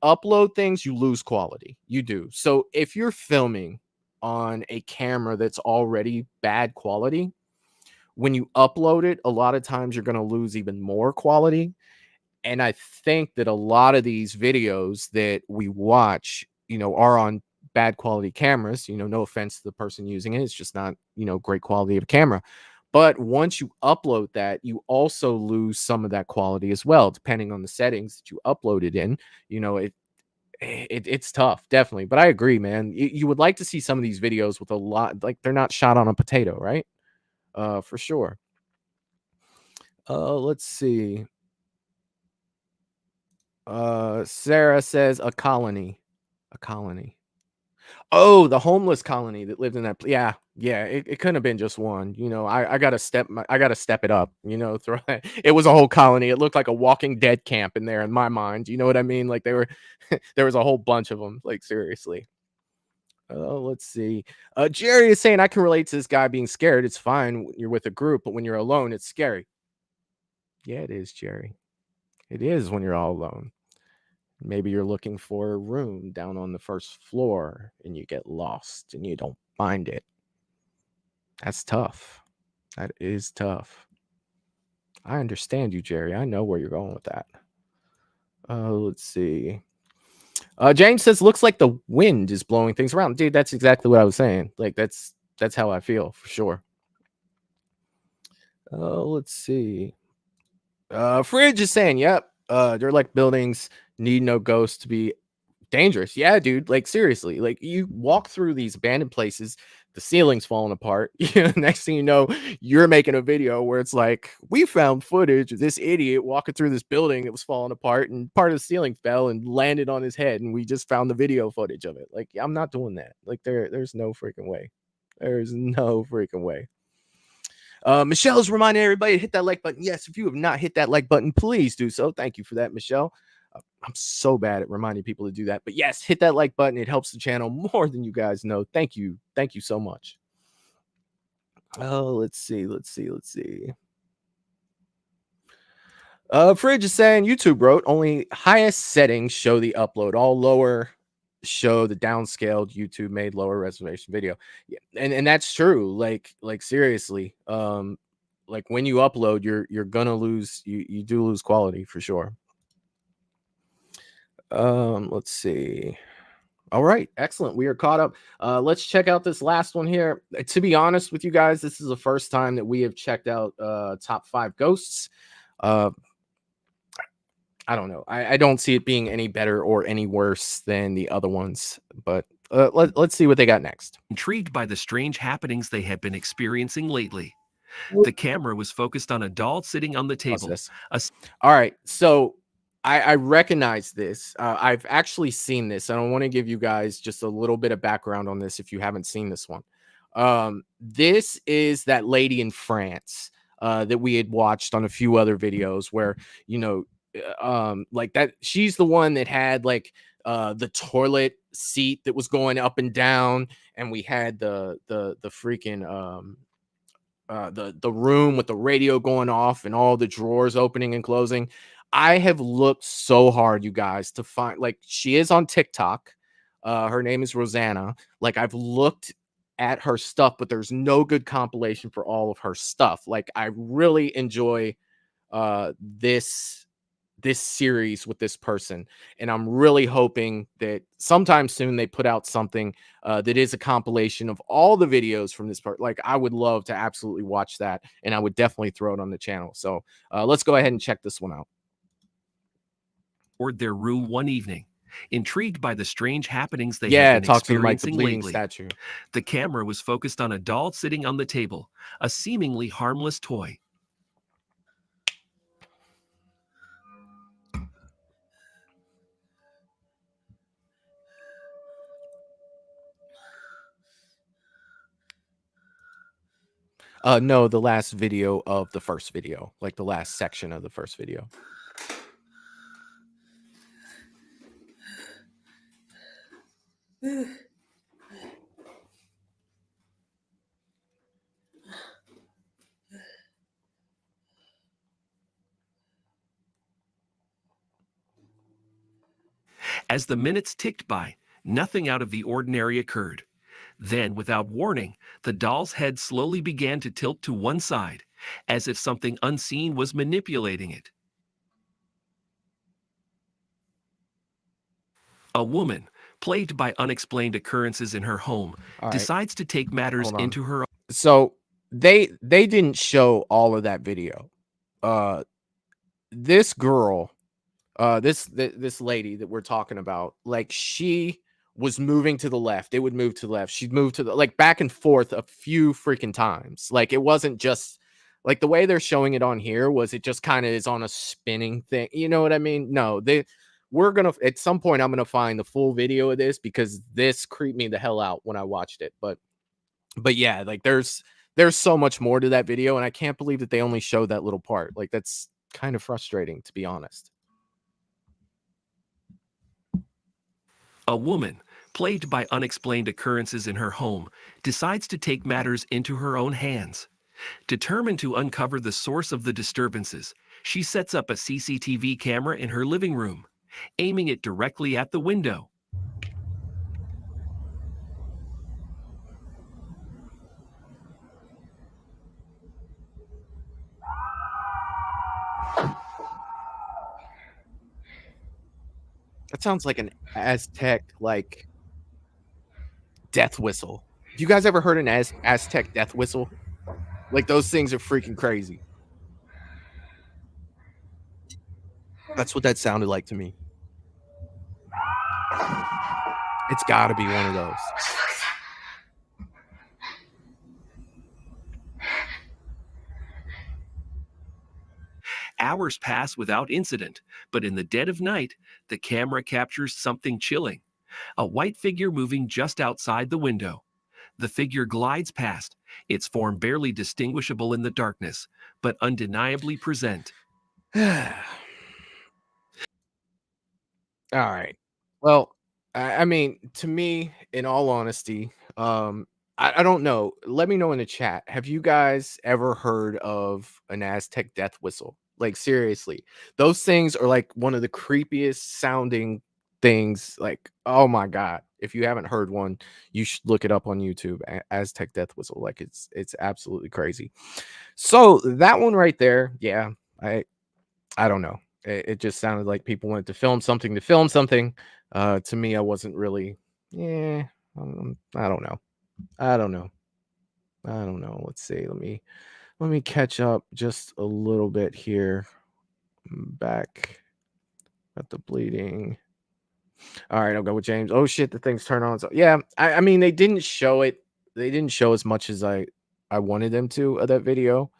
upload things, you lose quality. You do. So if you're filming on a camera that's already bad quality, when you upload it, a lot of times you're going to lose even more quality. And I think that a lot of these videos that we watch, you know, are on bad quality cameras. You know, no offense to the person using it. It's just not, you know, great quality of camera. But once you upload that, you also lose some of that quality as well, depending on the settings that you uploaded in. You know, it's tough, definitely. But I agree, man. You would like to see some of these videos with a lot, like they're not shot on a potato, right? For sure. Let's see. Sarah says a colony. Oh, the homeless colony that lived in that. Yeah. It couldn't have been just one. You know, I gotta step it up. You know, it was a whole colony. It looked like a Walking Dead camp in there in my mind. You know what I mean? Like there was a whole bunch of them. Like seriously. Let's see. Jerry is saying I can relate to this guy being scared. It's fine when you're with a group, but when you're alone, it's scary. Yeah, it is, Jerry. It is when you're all alone. Maybe you're looking for a room down on the first floor and you get lost and you don't find it. That's tough. That is tough. I understand you, Jerry. I know where you're going with that. Let's see. James says, looks like the wind is blowing things around. Dude, that's exactly what I was saying. Like, that's how I feel, for sure. Let's see. Fridge is saying, yep. They're like buildings need no ghosts to be dangerous. Yeah, dude. Like seriously, like you walk through these abandoned places, the ceiling's falling apart. Next thing you know, you're making a video where it's like, we found footage of this idiot walking through this building that was falling apart, and part of the ceiling fell and landed on his head, and we just found the video footage of it. Like, I'm not doing that. Like, there's no freaking way. There's no freaking way. Michelle's reminding everybody to hit that like button. Yes, if you have not hit that like button, please do so. Thank you for that, Michelle. I'm so bad at reminding people to do that. But yes, hit that like button. It helps the channel more than you guys know. Thank you. Thank you so much. Oh, let's see. Fridge is saying YouTube wrote only highest settings show the upload. All lower show the downscaled YouTube made lower resolution video. Yeah, and that's true. Like seriously. Like when you upload, you're gonna lose. You do lose quality for sure. Let's see. All right, excellent. We are caught up. Let's check out this last one here. To be honest with you guys, this is the first time that we have checked out top 5 ghosts. I don't know. I don't see it being any better or any worse than the other ones, but let's see what they got next. Intrigued by the strange happenings they have been experiencing lately. The camera was focused on a doll sitting on the table. All right, so I recognize this. I've actually seen this. I don't want to give you guys just a little bit of background on this if you haven't seen this one. This is that lady in France that we had watched on a few other videos where, you know, like that. She's the one that had like the toilet seat that was going up and down, and we had the freaking the room with the radio going off and all the drawers opening and closing. I have looked so hard, you guys, to find, like, she is on TikTok. Her name is Rosanna. Like, I've looked at her stuff, but there's no good compilation for all of her stuff. Like, I really enjoy this series with this person, and I'm really hoping that sometime soon they put out something that is a compilation of all the videos from this part. Like, I would love to absolutely watch that, and I would definitely throw it on the channel. So let's go ahead and check this one out. Their room one evening, intrigued by the strange happenings they had been experiencing lately. Statue. The camera was focused on a doll sitting on the table, a seemingly harmless toy. No, the last video of the first video, like the last section of the first video. As the minutes ticked by, nothing out of the ordinary occurred. Then, without warning, the doll's head slowly began to tilt to one side, as if something unseen was manipulating it. A woman, plagued by unexplained occurrences in her home, All right. decides to take matters Hold on. into her own. So they didn't show all of that video. This girl, this lady that we're talking about, like, she was moving to the left. It would move to the left. She'd move to the, like, back and forth a few freaking times. Like, it wasn't just like the way they're showing it on here was it just kind of is on a spinning thing. You know what I mean? No, we're gonna, at some point I'm gonna find the full video of this because this creeped me the hell out when I watched it. But yeah, like there's so much more to that video, and I can't believe that they only showed that little part. Like, that's kind of frustrating, to be honest. A woman, plagued by unexplained occurrences in her home, decides to take matters into her own hands. Determined to uncover the source of the disturbances, she sets up a CCTV camera in her living room, aiming it directly at the window. That sounds like an Aztec, like, death whistle. You guys ever heard an Aztec death whistle? Like, those things are freaking crazy. That's what that sounded like to me. It's got to be one of those. Hours pass without incident, but in the dead of night, the camera captures something chilling. A white figure moving just outside the window. The figure glides past, its form barely distinguishable in the darkness, but undeniably present. All right. Well, I mean, to me, in all honesty, I don't know. Let me know in the chat. Have you guys ever heard of an Aztec death whistle? Like, seriously, those things are like one of the creepiest sounding things. Like, oh my God. If you haven't heard one, you should look it up on YouTube. Aztec death whistle. Like, it's absolutely crazy. So that one right there, yeah, I don't know. It just sounded like people wanted to film something to me, I wasn't really, I don't know. I don't know. Let's see. Let me catch up just a little bit here. Back at the bleeding. All right, I'll go with James. Oh shit, the thing's turned on. So yeah, I mean, they didn't show it. They didn't show as much as I wanted them to of that video.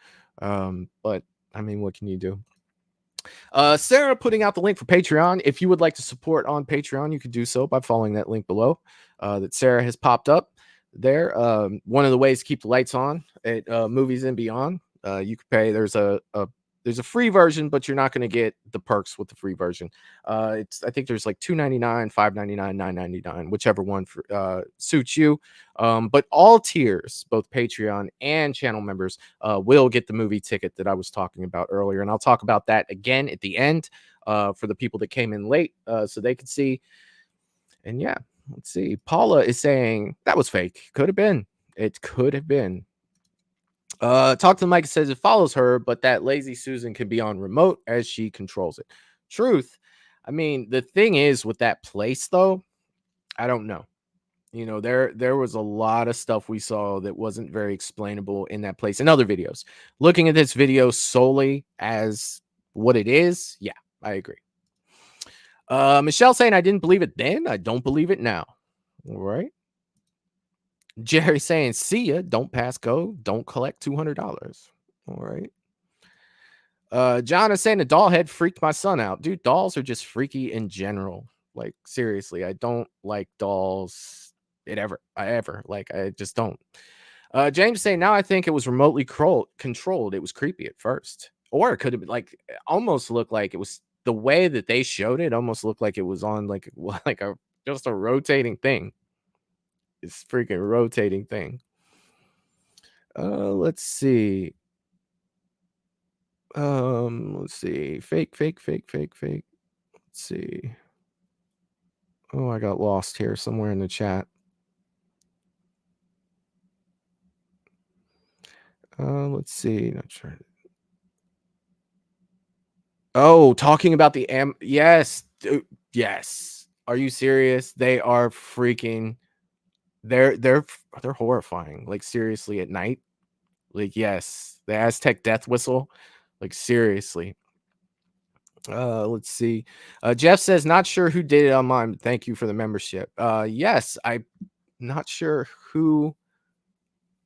But I mean, what can you do? Sarah putting out the link for Patreon. If you would like to support on Patreon, you can do so by following that link below that Sarah has popped up there. One of the ways to keep the lights on at Movies and Beyond, you can pay. There's a free version, but you're not going to get the perks with the free version. I think there's like $2.99, $5.99, $9.99, whichever one suits you. But all tiers, both Patreon and channel members, will get the movie ticket that I was talking about earlier, and I'll talk about that again at the end for the people that came in late, so they could see. And yeah, let's see. Paula is saying that was fake. Could have been. It could have been. Talk to the mic says it follows her, but that lazy Susan can be on remote as she controls it. Truth. I mean, the thing is with that place, though, I don't know. You know, there was a lot of stuff we saw that wasn't very explainable in that place in other videos. Looking at this video solely as what it is, yeah, I agree. Michelle saying I didn't believe it then. I don't believe it now. All right. Jerry saying, see ya, don't pass go, don't collect $200. All right. John is saying the doll head freaked my son out. Dude, dolls are just freaky in general. Like, seriously, I don't like dolls. I just don't. James saying, now I think it was remotely controlled. It was creepy at first. Or it could have been like, almost looked like it was the way that they showed it, almost looked like it was on like just a rotating thing. It's freaking rotating thing. Let's see. Let's see. Fake. Let's see. Oh, I got lost here somewhere in the chat. Let's see. Not sure. Oh, talking about the yes, dude, yes. Are you serious? They are freaking. They're horrifying. Like seriously, at night. Like yes, the Aztec death whistle. Like seriously. Let's see. Jeff says, not sure who did it on mine. But thank you for the membership. Yes, I'm not sure who.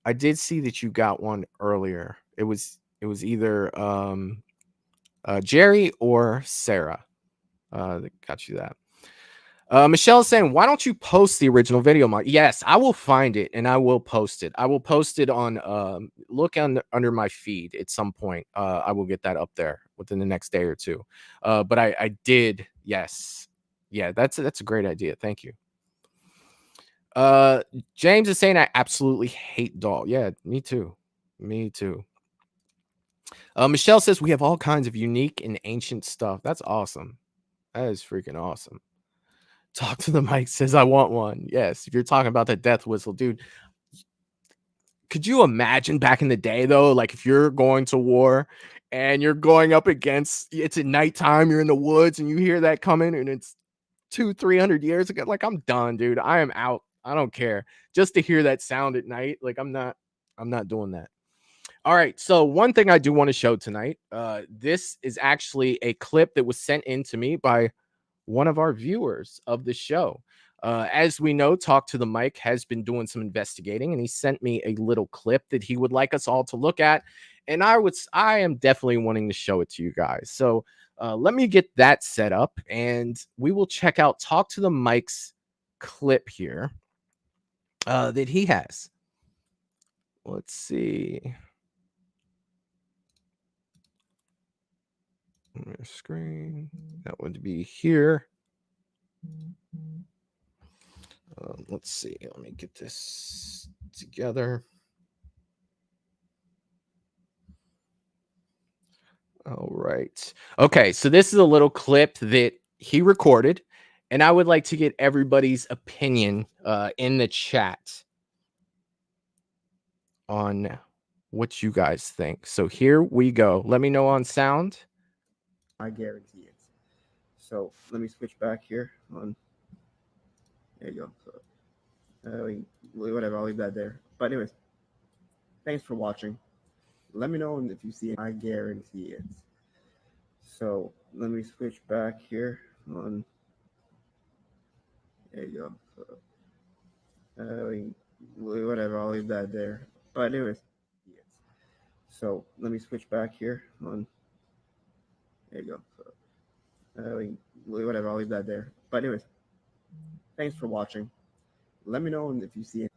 I did see that you got one earlier. It was either Jerry or Sarah. That got you that. Michelle is saying, why don't you post the original video, Mike? Yes, I will find it and I will post it. I will post it on look under my feed at some point. I will get that up there within the next day or two. But I did, yes. Yeah, that's a great idea. Thank you. James is saying I absolutely hate doll. Yeah, me too. Me too. Michelle says we have all kinds of unique and ancient stuff. That's awesome. That is freaking awesome. Talk to the mic says I want one. Yes, if you're talking about the death whistle, dude. Could you imagine back in the day though, like if you're going to war and you're going up against, it's at nighttime, you're in the woods and you hear that coming and it's 200-300 years ago, like I'm done, dude. I am out. I don't care. Just to hear that sound at night, like I'm not doing that. All right, so one thing I do want to show tonight, this is actually a clip that was sent in to me by one of our viewers of the show. As we know, Talk to the Mic has been doing some investigating, and he sent me a little clip that he would like us all to look at, and I am definitely wanting to show it to you guys. So let me get that set up, and we will check out Talk to the Mic's clip here that he has. Let's see. Your screen, that would be here. Let's see. Let me get this together. All right. Okay, so this is a little clip that he recorded, and I would like to get everybody's opinion in the chat on what you guys think. So here we go. Let me know on sound. I guarantee it. So let me switch back here on. There you go. So, whatever, I'll leave that there. But anyways, thanks for watching. Let me know if you see it. I guarantee it. So let me switch back here on. There you go. So, whatever, I'll leave that there. But anyways, yes. So let me switch back here on. There you go. So, whatever, I'll leave that there. But anyways, thanks for watching. Let me know if you see it.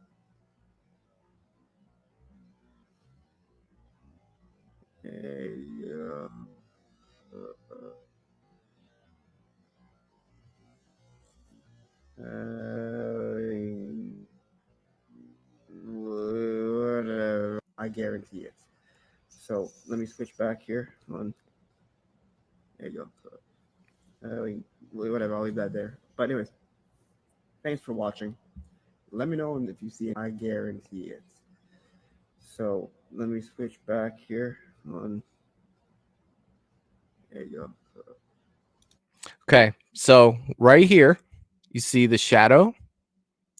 Whatever. I guarantee it. So let me switch back here on. There you go. So, whatever, I'll leave that there. But anyways, thanks for watching. Let me know if you see it. I guarantee it. So let me switch back here on. There you go. Okay, so right here, you see the shadow.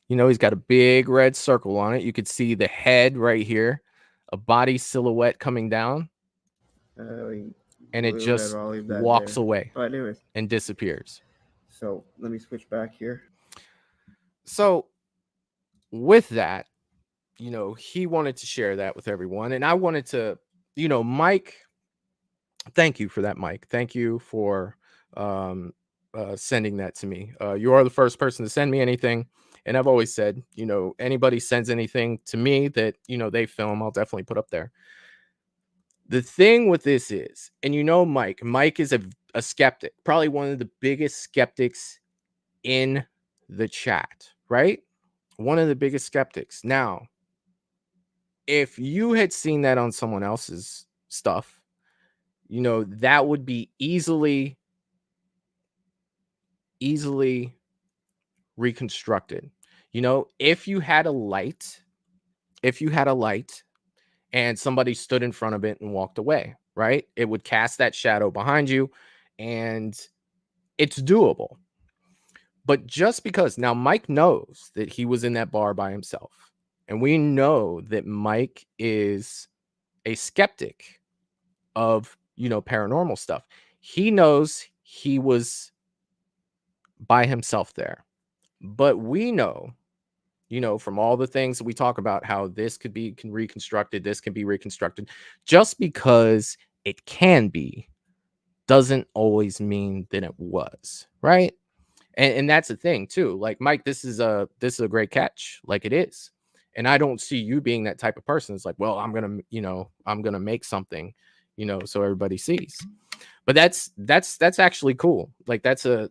You know, he's got a big red circle on it. You could see the head right here, a body silhouette coming down. And it just walks away and disappears. So let me switch back here. So with that, you know, he wanted to share that with everyone. And I wanted to, you know, Mike, thank you for that, Mike. Thank you for sending that to me. You are the first person to send me anything. And I've always said, anybody sends anything to me that, they film, I'll definitely put up there. The thing with this is, and Mike is a skeptic, probably one of the biggest skeptics in the chat, right? One of the biggest skeptics. Now, if you had seen that on someone else's stuff, that would be easily reconstructed. If you had a light and somebody stood in front of it and walked away, right? It would cast that shadow behind you, and it's doable. But just because now Mike knows that he was in that bar by himself, and we know that Mike is a skeptic of, paranormal stuff. He knows he was by himself there. But we know, from all the things that we talk about, how this can be reconstructed, just because it can be doesn't always mean that it was, right? And that's the thing too. Like, Mike, this is a great catch. Like, it is. And I don't see you being that type of person. It's like, well, I'm gonna make something, so everybody sees. But that's actually cool. Like, that's a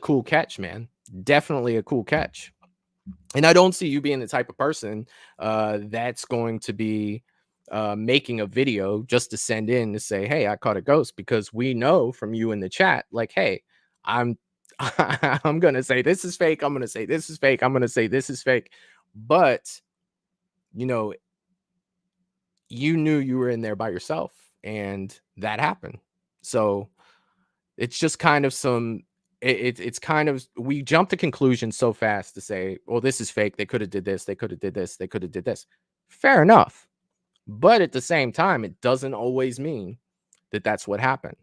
cool catch, man. Definitely a cool catch. And I don't see you being the type of person that's going to be making a video just to send in to say, hey, I caught a ghost, because we know from you in the chat, like, hey, I'm gonna say this is fake. I'm gonna say this is fake. I'm gonna say this is fake. But you knew you were in there by yourself, and that happened. So it's just kind of it's kind of, we jump to conclusions so fast to say, well, this is fake. They could have did this. They could have did this. They could have did this. Fair enough. But at the same time, it doesn't always mean that that's what happened.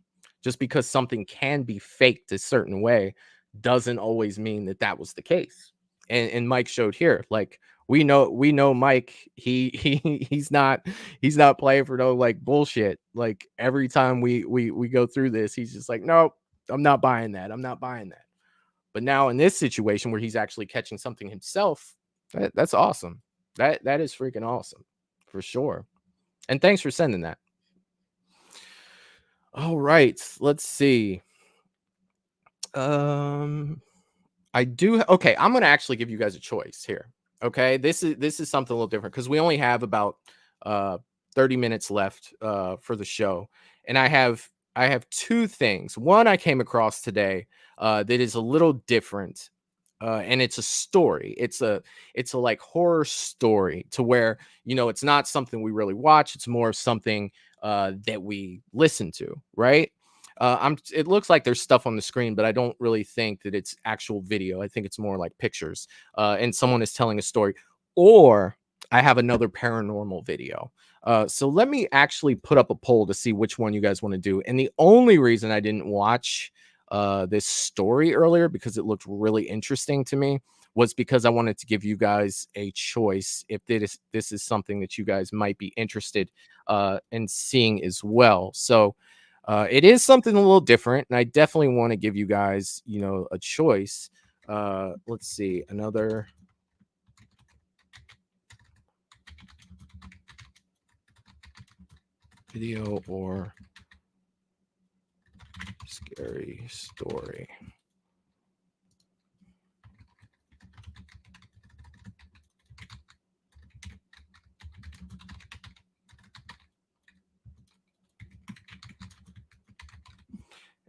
Just because something can be faked a certain way doesn't always mean that that was the case. And Mike showed here, like, we know Mike, he's not playing for no like bullshit. Like, every time we go through this, he's just like, nope, I'm not buying that. I'm not buying that. But now in this situation where he's actually catching something himself, that's awesome. That is freaking awesome for sure. And thanks for sending that. All right, let's see. I do. Okay, I'm gonna actually give you guys a choice here. Okay, this is something a little different because we only have about 30 minutes left for the show, and I have two things. One I came across today that is a little different, and it's a story. It's a like horror story, to where it's not something we really watch. It's more something that we listen to, right? It looks like there's stuff on the screen, but I don't really think that it's actual video. I think it's more like pictures, and someone is telling a story, or I have another paranormal video. So let me actually put up a poll to see which one you guys want to do. And the only reason I didn't watch this story earlier, because it looked really interesting to me, was because I wanted to give you guys a choice if this is something that you guys might be interested in seeing as well. So it is something a little different, and I definitely want to give you guys, a choice. Let's see, another. Video or scary story.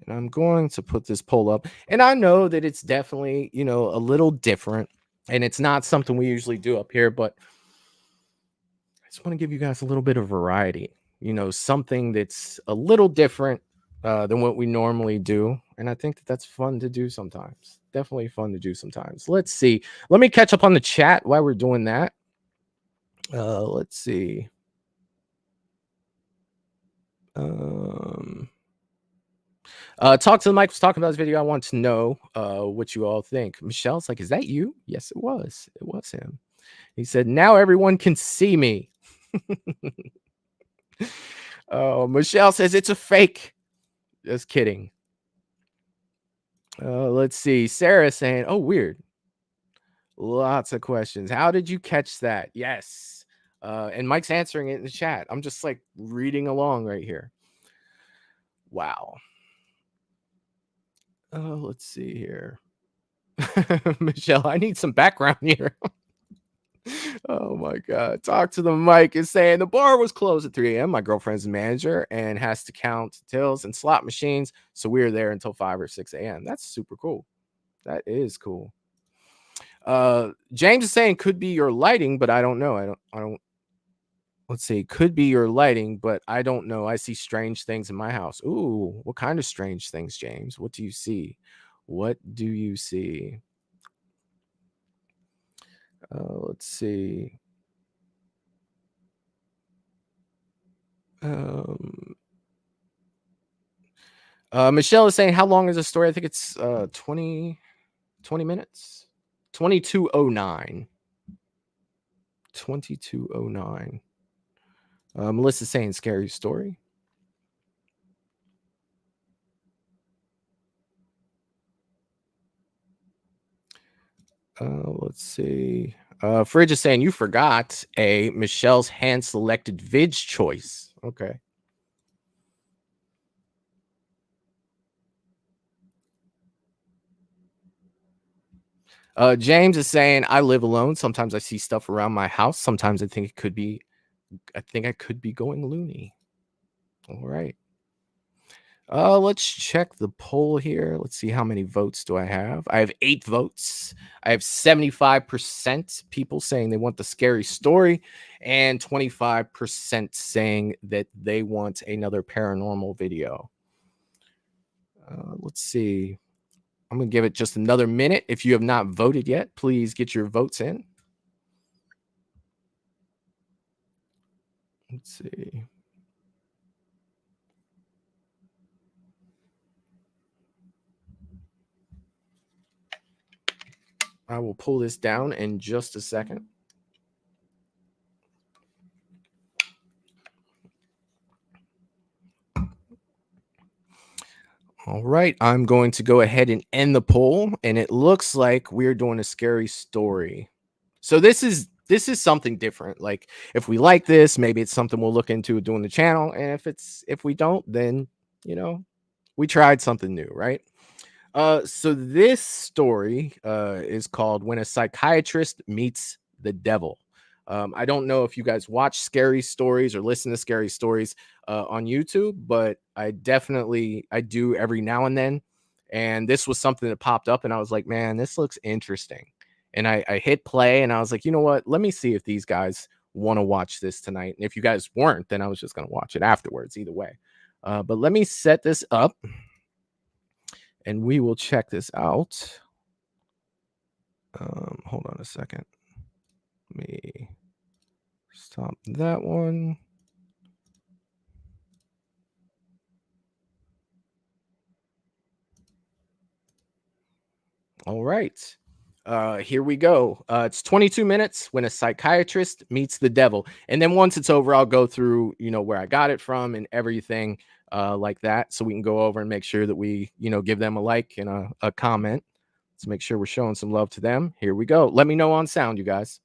And I'm going to put this poll up. And I know that it's definitely, a little different, and it's not something we usually do up here, but I just want to give you guys a little bit of variety, something that's a little different than what we normally do. And I think that's fun to do sometimes. Definitely fun to do sometimes. Let's see. Let me catch up on the chat while we're doing that. Let's see. Talk to the mic was talking about this video. I want to know what you all think. Michelle's like, is that you? Yes, it was. It was him. He said, now everyone can see me. Oh, Michelle says it's a fake. Just kidding. Let's see. Sarah saying, oh, weird. Lots of questions. How did you catch that? Yes. And Mike's answering it in the chat. I'm just like reading along right here. Wow. Let's see here. Michelle, I need some background here. Oh my God. Talk to the mic is saying the bar was closed at 3 a.m. My girlfriend's a manager and has to count tills and slot machines. So we were there until 5 or 6 a.m. That's super cool. That is cool. James is saying could be your lighting, but I don't know. I don't. Let's see. Could be your lighting, but I don't know. I see strange things in my house. Ooh, what kind of strange things, James? What do you see? What do you see? Let's see. Michelle is saying, how long is the story? I think it's 20 minutes. 2209. 2209. Melissa's saying scary story. Let's see. Fridge is saying you forgot a Michelle's hand selected vid choice. Okay. James is saying I live alone. Sometimes I see stuff around my house. Sometimes I think I could be going loony. All right. Let's check the poll here. Let's see how many votes do I have. I have 8 votes. I have 75% people saying they want the scary story and 25% saying that they want another paranormal video. Let's see. I'm going to give it just another minute. If you have not voted yet, please get your votes in. Let's see. I will pull this down in just a second. All right, I'm going to go ahead and end the poll, and it looks like we're doing a scary story. So this is something different. Like if we like this, maybe it's something we'll look into doing the channel, and if we don't, then we tried something new, right? So this story is called When a Psychiatrist Meets the Devil. I don't know if you guys watch scary stories or listen to scary stories on YouTube, but I do every now and then. And this was something that popped up and I was like, man, this looks interesting. And I hit play and I was like, you know what? Let me see if these guys want to watch this tonight. And if you guys weren't, then I was just going to watch it afterwards either way. But let me set this up. And we will check this out. Hold on a second. Let me stop that one. All right. Here we go. It's 22 minutes when a psychiatrist meets the devil. And then once it's over, I'll go through, where I got it from and everything like that. So we can go over and make sure that we, give them a like and a comment. Let's make sure we're showing some love to them. Here we go. Let me know on sound, you guys.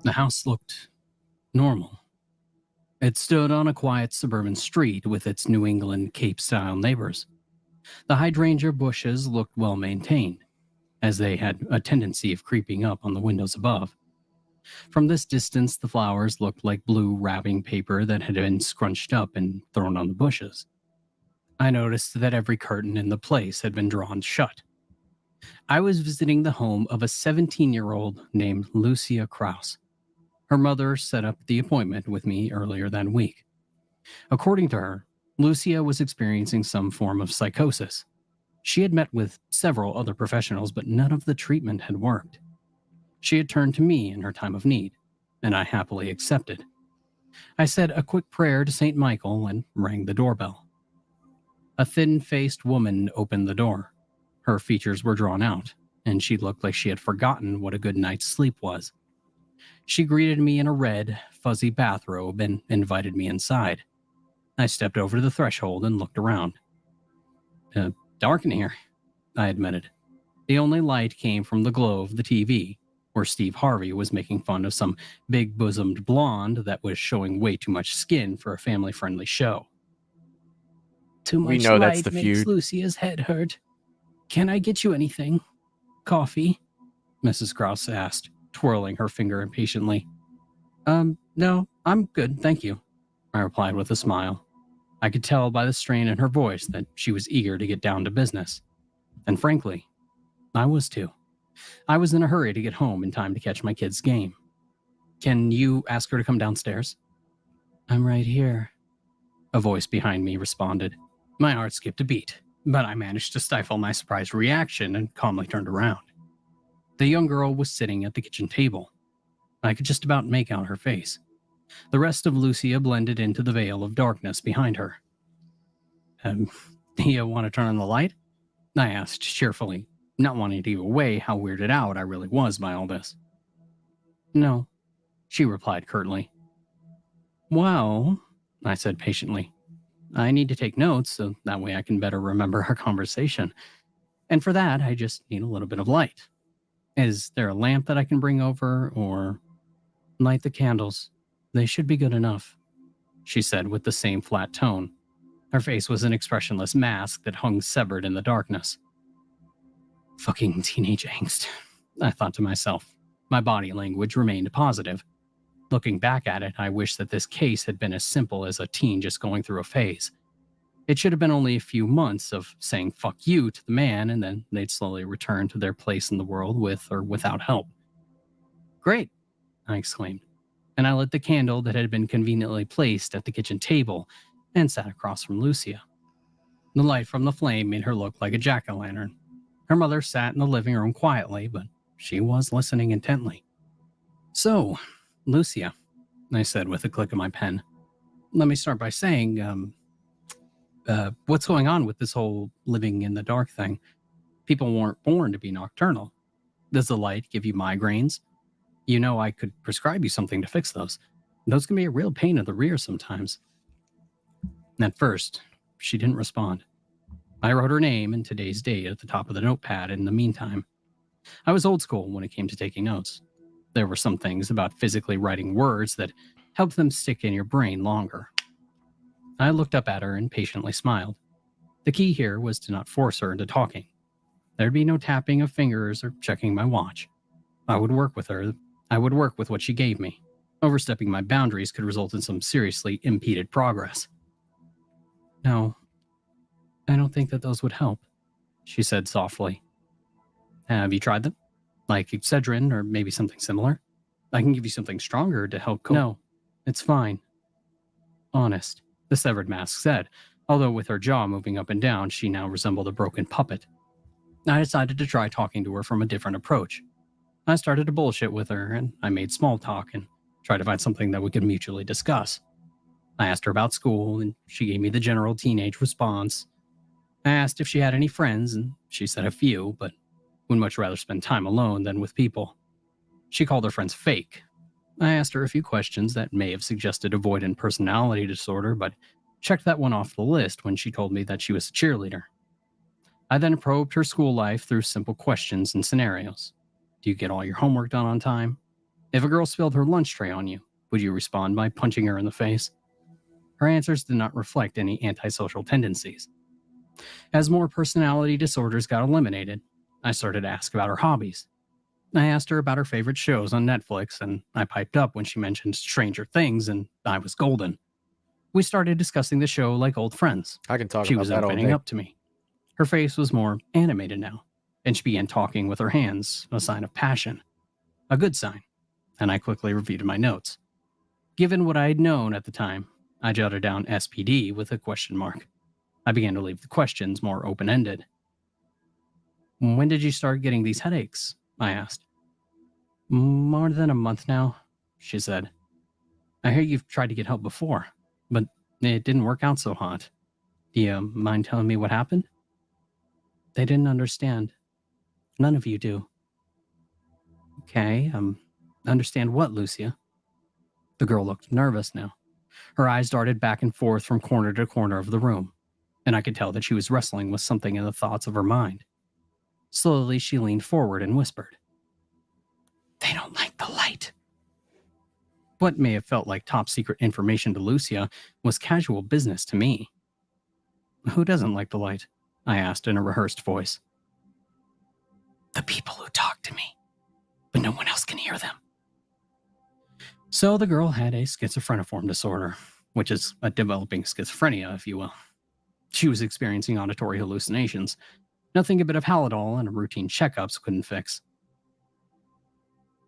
The house looked normal. It stood on a quiet suburban street with its New England Cape-style neighbors. The hydrangea bushes looked well maintained, as they had a tendency of creeping up on the windows above. From this distance, the flowers looked like blue wrapping paper that had been scrunched up and thrown on the bushes. I noticed that every curtain in the place had been drawn shut. I was visiting the home of a 17-year-old named Lucia Krause. Her mother set up the appointment with me earlier that week. According to her, Lucia was experiencing some form of psychosis. She had met with several other professionals, but none of the treatment had worked. She had turned to me in her time of need, and I happily accepted. I said a quick prayer to St. Michael and rang the doorbell. A thin-faced woman opened the door. Her features were drawn out, and she looked like she had forgotten what a good night's sleep was. She greeted me in a red, fuzzy bathrobe and invited me inside. I stepped over to the threshold and looked around. Dark in here, I admitted. The only light came from the glow of the TV, where Steve Harvey was making fun of some big-bosomed blonde that was showing way too much skin for a family-friendly show. Too much light makes Lucia's head hurt. Can I get you anything? Coffee? Mrs. Krause asked, twirling her finger impatiently. No, I'm good, thank you, I replied with a smile. I could tell by the strain in her voice that she was eager to get down to business. And frankly, I was too. I was in a hurry to get home in time to catch my kid's game. Can you ask her to come downstairs? I'm right here, a voice behind me responded. My heart skipped a beat, but I managed to stifle my surprised reaction and calmly turned around. The young girl was sitting at the kitchen table. I could just about make out her face. The rest of Lucia blended into the veil of darkness behind her. You want to turn on the light? I asked cheerfully, not wanting to give away how weirded out I really was by all this. No, she replied curtly. Well, I said patiently, I need to take notes so that way I can better remember our conversation. And for that, I just need a little bit of light. Is there a lamp that I can bring over, or light the candles? They should be good enough, she said with the same flat tone. Her face was an expressionless mask that hung severed in the darkness. Fucking teenage angst, I thought to myself. My body language remained positive. Looking back at it, I wish that this case had been as simple as a teen just going through a phase. It should have been only a few months of saying fuck you to the man, and then they'd slowly return to their place in the world with or without help. Great, I exclaimed, and I lit the candle that had been conveniently placed at the kitchen table and sat across from Lucia. The light from the flame made her look like a jack-o'-lantern. Her mother sat in the living room quietly, but she was listening intently. So, Lucia, I said with a click of my pen, let me start by saying, what's going on with this whole living in the dark thing? People weren't born to be nocturnal. Does the light give you migraines? You know, I could prescribe you something to fix those. Those can be a real pain in the rear sometimes. At first, she didn't respond. I wrote her name and today's date at the top of the notepad in the meantime. I was old school when it came to taking notes. There were some things about physically writing words that helped them stick in your brain longer. I looked up at her and patiently smiled. The key here was to not force her into talking. There'd be no tapping of fingers or checking my watch. I would work with her. I would work with what she gave me. Overstepping my boundaries could result in some seriously impeded progress. No, I don't think that those would help, she said softly. Have you tried them? Like Excedrin or maybe something similar? I can give you something stronger to help cope. No, it's fine. Honest, the severed mask said, although with her jaw moving up and down, she now resembled a broken puppet. I decided to try talking to her from a different approach. I started to bullshit with her, and I made small talk and tried to find something that we could mutually discuss. I asked her about school, and she gave me the general teenage response. I asked if she had any friends, and she said a few, but would much rather spend time alone than with people. She called her friends fake. I asked her a few questions that may have suggested avoidant personality disorder, but checked that one off the list when she told me that she was a cheerleader. I then probed her school life through simple questions and scenarios. Do you get all your homework done on time? If a girl spilled her lunch tray on you, would you respond by punching her in the face? Her answers did not reflect any antisocial tendencies. As more personality disorders got eliminated, I started to ask about her hobbies. I asked her about her favorite shows on Netflix, and I piped up when she mentioned Stranger Things, and I was golden. We started discussing the show like old friends. I can talk She about was that all opening day. up to me. Her face was more animated now, and she began talking with her hands, a sign of passion. A good sign, and I quickly reviewed my notes. Given what I had known at the time, I jotted down SPD with a question mark. I began to leave the questions more open-ended. When did you start getting these headaches? I asked. More than a month now, she said. I hear you've tried to get help before, but it didn't work out so hot. Do you mind telling me what happened? They didn't understand. None of you do. Okay, understand what, Lucia? The girl looked nervous now. Her eyes darted back and forth from corner to corner of the room, and I could tell that she was wrestling with something in the thoughts of her mind. Slowly, she leaned forward and whispered, They don't like the light. What may have felt like top secret information to Lucia was casual business to me. Who doesn't like the light? I asked in a rehearsed voice. The people who talk to me, but no one else can hear them. So the girl had a schizophreniform disorder, which is a developing schizophrenia, if you will. She was experiencing auditory hallucinations, nothing a bit of Halidol and routine checkups couldn't fix.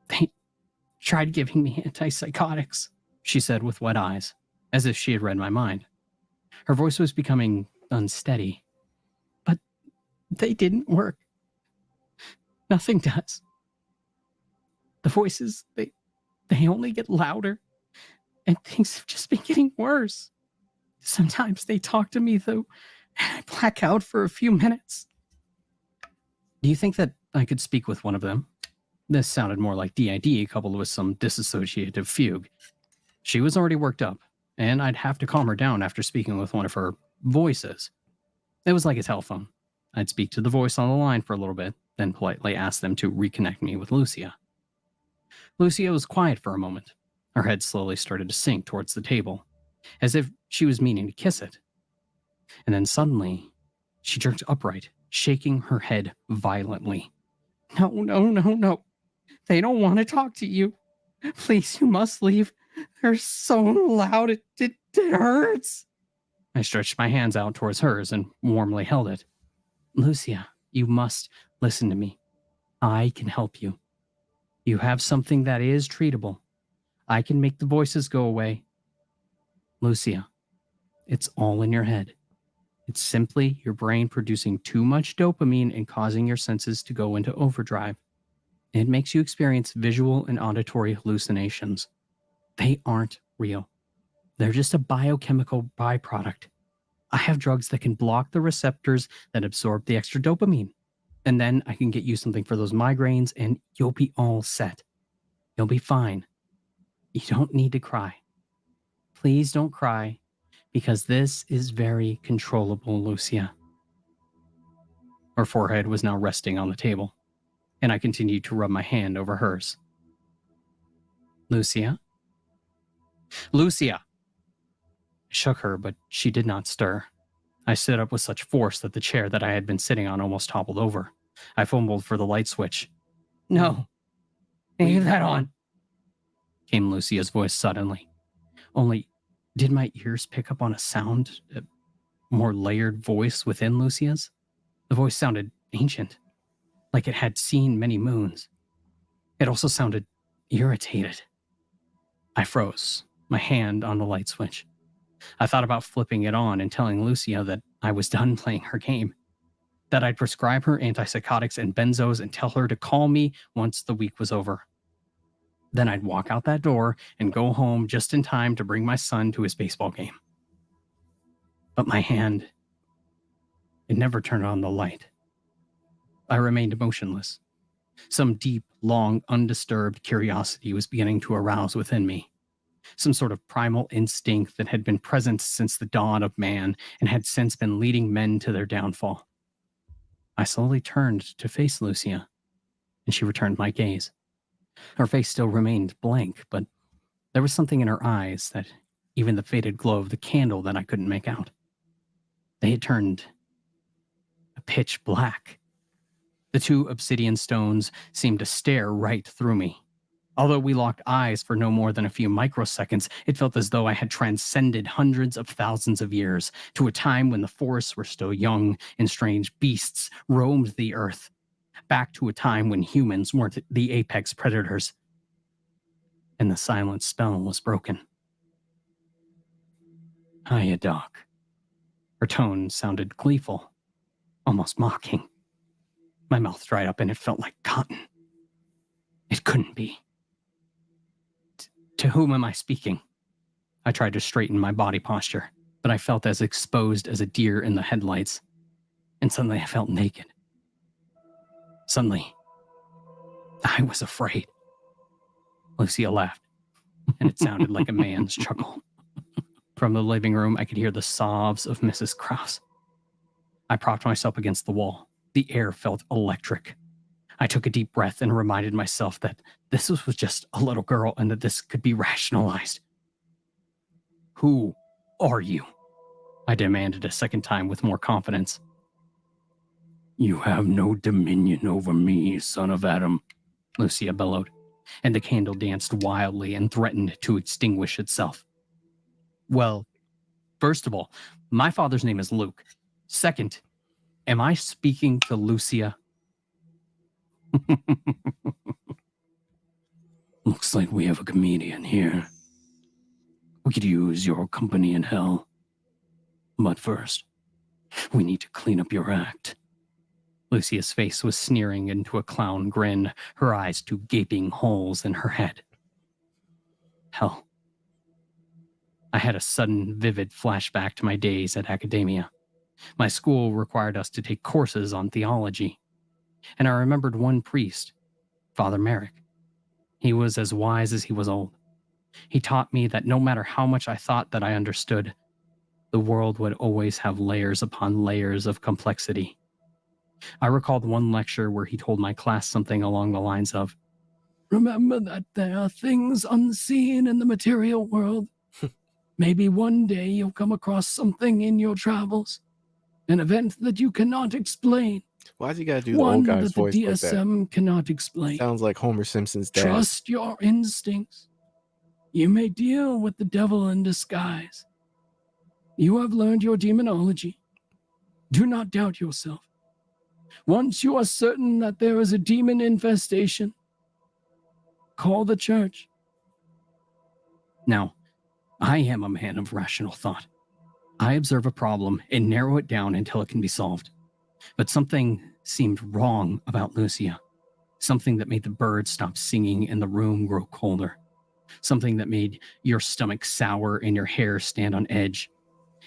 They tried giving me antipsychotics, she said with wet eyes, as if she had read my mind. Her voice was becoming unsteady. But they didn't work. Nothing does. The voices, they only get louder, and things have just been getting worse. Sometimes they talk to me, though, and I black out for a few minutes. Do you think that I could speak with one of them? This sounded more like DID coupled with some dissociative fugue. She was already worked up, and I'd have to calm her down after speaking with one of her voices. It was like a telephone. I'd speak to the voice on the line for a little bit, then politely ask them to reconnect me with Lucia. Lucia was quiet for a moment. Her head slowly started to sink towards the table, as if she was meaning to kiss it. And then suddenly, she jerked upright, shaking her head violently. No. They don't want to talk to you. Please, you must leave. They're so loud, it hurts. I stretched my hands out towards hers and warmly held it. Lucia, you must listen to me. I can help you. You have something that is treatable. I can make the voices go away. Lucia, it's all in your head. It's simply your brain producing too much dopamine and causing your senses to go into overdrive. It makes you experience visual and auditory hallucinations. They aren't real. They're just a biochemical byproduct. I have drugs that can block the receptors that absorb the extra dopamine. And then I can get you something for those migraines and you'll be all set. You'll be fine. You don't need to cry. Please don't cry, because this is very controllable, Lucia. Her forehead was now resting on the table, and I continued to rub my hand over hers. Lucia? Lucia! I shook her, but she did not stir. I stood up with such force that the chair that I had been sitting on almost toppled over. I fumbled for the light switch. No. Leave that on, came Lucia's voice suddenly. Only, did my ears pick up on a sound, a more layered voice within Lucia's? The voice sounded ancient, like it had seen many moons. It also sounded irritated. I froze, my hand on the light switch. I thought about flipping it on and telling Lucia that I was done playing her game, that I'd prescribe her antipsychotics and benzos and tell her to call me once the week was over. Then I'd walk out that door and go home just in time to bring my son to his baseball game. But my hand, it never turned on the light. I remained motionless. Some deep, long, undisturbed curiosity was beginning to arouse within me. Some sort of primal instinct that had been present since the dawn of man and had since been leading men to their downfall. I slowly turned to face Lucia, and she returned my gaze. Her face still remained blank, but there was something in her eyes that even the faded glow of the candle that I couldn't make out. They had turned a pitch black. The two obsidian stones seemed to stare right through me. Although we locked eyes for no more than a few microseconds, it felt as though I had transcended hundreds of thousands of years to a time when the forests were still young and strange beasts roamed the earth, back to a time when humans weren't the apex predators. And the silent spell was broken. Hiya, Doc. Her tone sounded gleeful, almost mocking. My mouth dried up and it felt like cotton. It couldn't be. To whom am I speaking? I tried to straighten my body posture, but I felt as exposed as a deer in the headlights. And suddenly I felt naked. Suddenly, I was afraid. Lucia laughed, and it sounded like a man's chuckle. From the living room, I could hear the sobs of Mrs. Krause. I propped myself against the wall. The air felt electric. I took a deep breath and reminded myself that this was just a little girl and that this could be rationalized. Who are you? I demanded a second time with more confidence. You have no dominion over me, son of Adam, Lucia bellowed, and the candle danced wildly and threatened to extinguish itself. Well, first of all, my father's name is Luke. Second, am I speaking to Lucia? Looks like we have a comedian here. We could use your company in hell. But first, we need to clean up your act. Lucia's face was sneering into a clown grin, her eyes two gaping holes in her head. Hell. I had a sudden, vivid flashback to my days at academia. My school required us to take courses on theology, and I remembered one priest, Father Merrick. He was as wise as he was old. He taught me that no matter how much I thought that I understood, the world would always have layers upon layers of complexity. I recalled one lecture where he told my class something along the lines of, "Remember that there are things unseen in the material world. Maybe one day you'll come across something in your travels, an event that you cannot explain. Why's he gotta do the old guy's voice that the like that? DSM cannot explain. Sounds like Homer Simpson's dad. Trust your instincts. You may deal with the devil in disguise. You have learned your demonology. Do not doubt yourself. Once you are certain that there is a demon infestation, call the church." Now, I am a man of rational thought. I observe a problem and narrow it down until it can be solved. But something seemed wrong about Lucia. Something that made the birds stop singing and the room grow colder. Something that made your stomach sour and your hair stand on edge.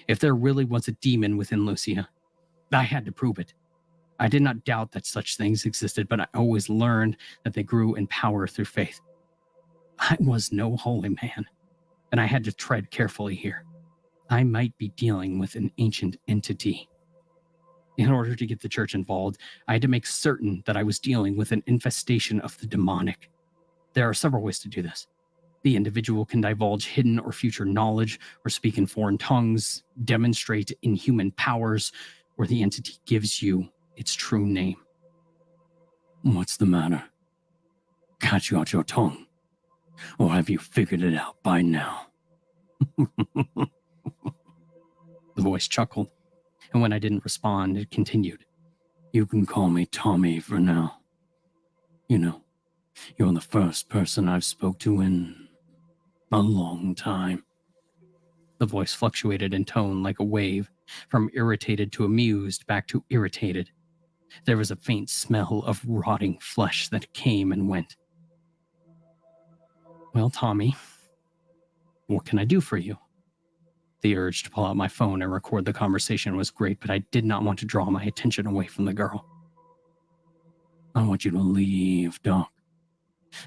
If there really was a demon within Lucia, I had to prove it. I did not doubt that such things existed, but I always learned that they grew in power through faith. I was no holy man, and I had to tread carefully here. I might be dealing with an ancient entity. In order to get the church involved, I had to make certain that I was dealing with an infestation of the demonic. There are several ways to do this. The individual can divulge hidden or future knowledge, or speak in foreign tongues, demonstrate inhuman powers, or the entity gives you its true name. What's the matter? Can't you out your tongue? Or have you figured it out by now? The voice chuckled, and when I didn't respond, it continued. You can call me Tommy for now. You know, you're the first person I've spoke to in a long time. The voice fluctuated in tone like a wave, from irritated to amused back to irritated. There was a faint smell of rotting flesh that came and went. Well, Tommy, what can I do for you? The urge to pull out my phone and record the conversation was great, but I did not want to draw my attention away from the girl. I want you to leave, Doc,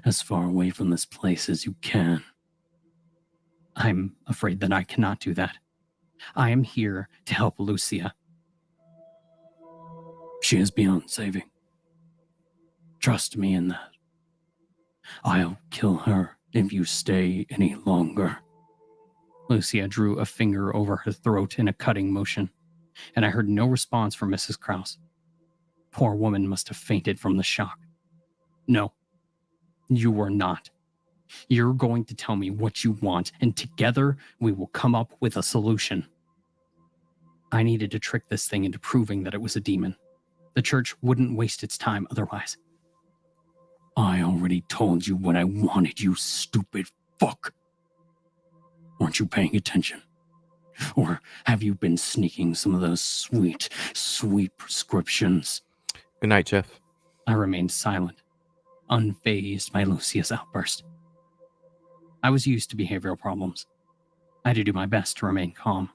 as far away from this place as you can. I'm afraid that I cannot do that. I am here to help Lucia. She is beyond saving. Trust me in that. I'll kill her if you stay any longer. Lucia drew a finger over her throat in a cutting motion, and I heard no response from Mrs. Krause. Poor woman must have fainted from the shock. No, you were not. You're going to tell me what you want, and together we will come up with a solution. I needed to trick this thing into proving that it was a demon. The church wouldn't waste its time otherwise. I already told you what I wanted, you stupid fuck. Weren't you paying attention? Or have you been sneaking some of those sweet, sweet prescriptions? Good night, Jeff. I remained silent, unfazed by Lucia's outburst. I was used to behavioral problems. I had to do my best to remain calm.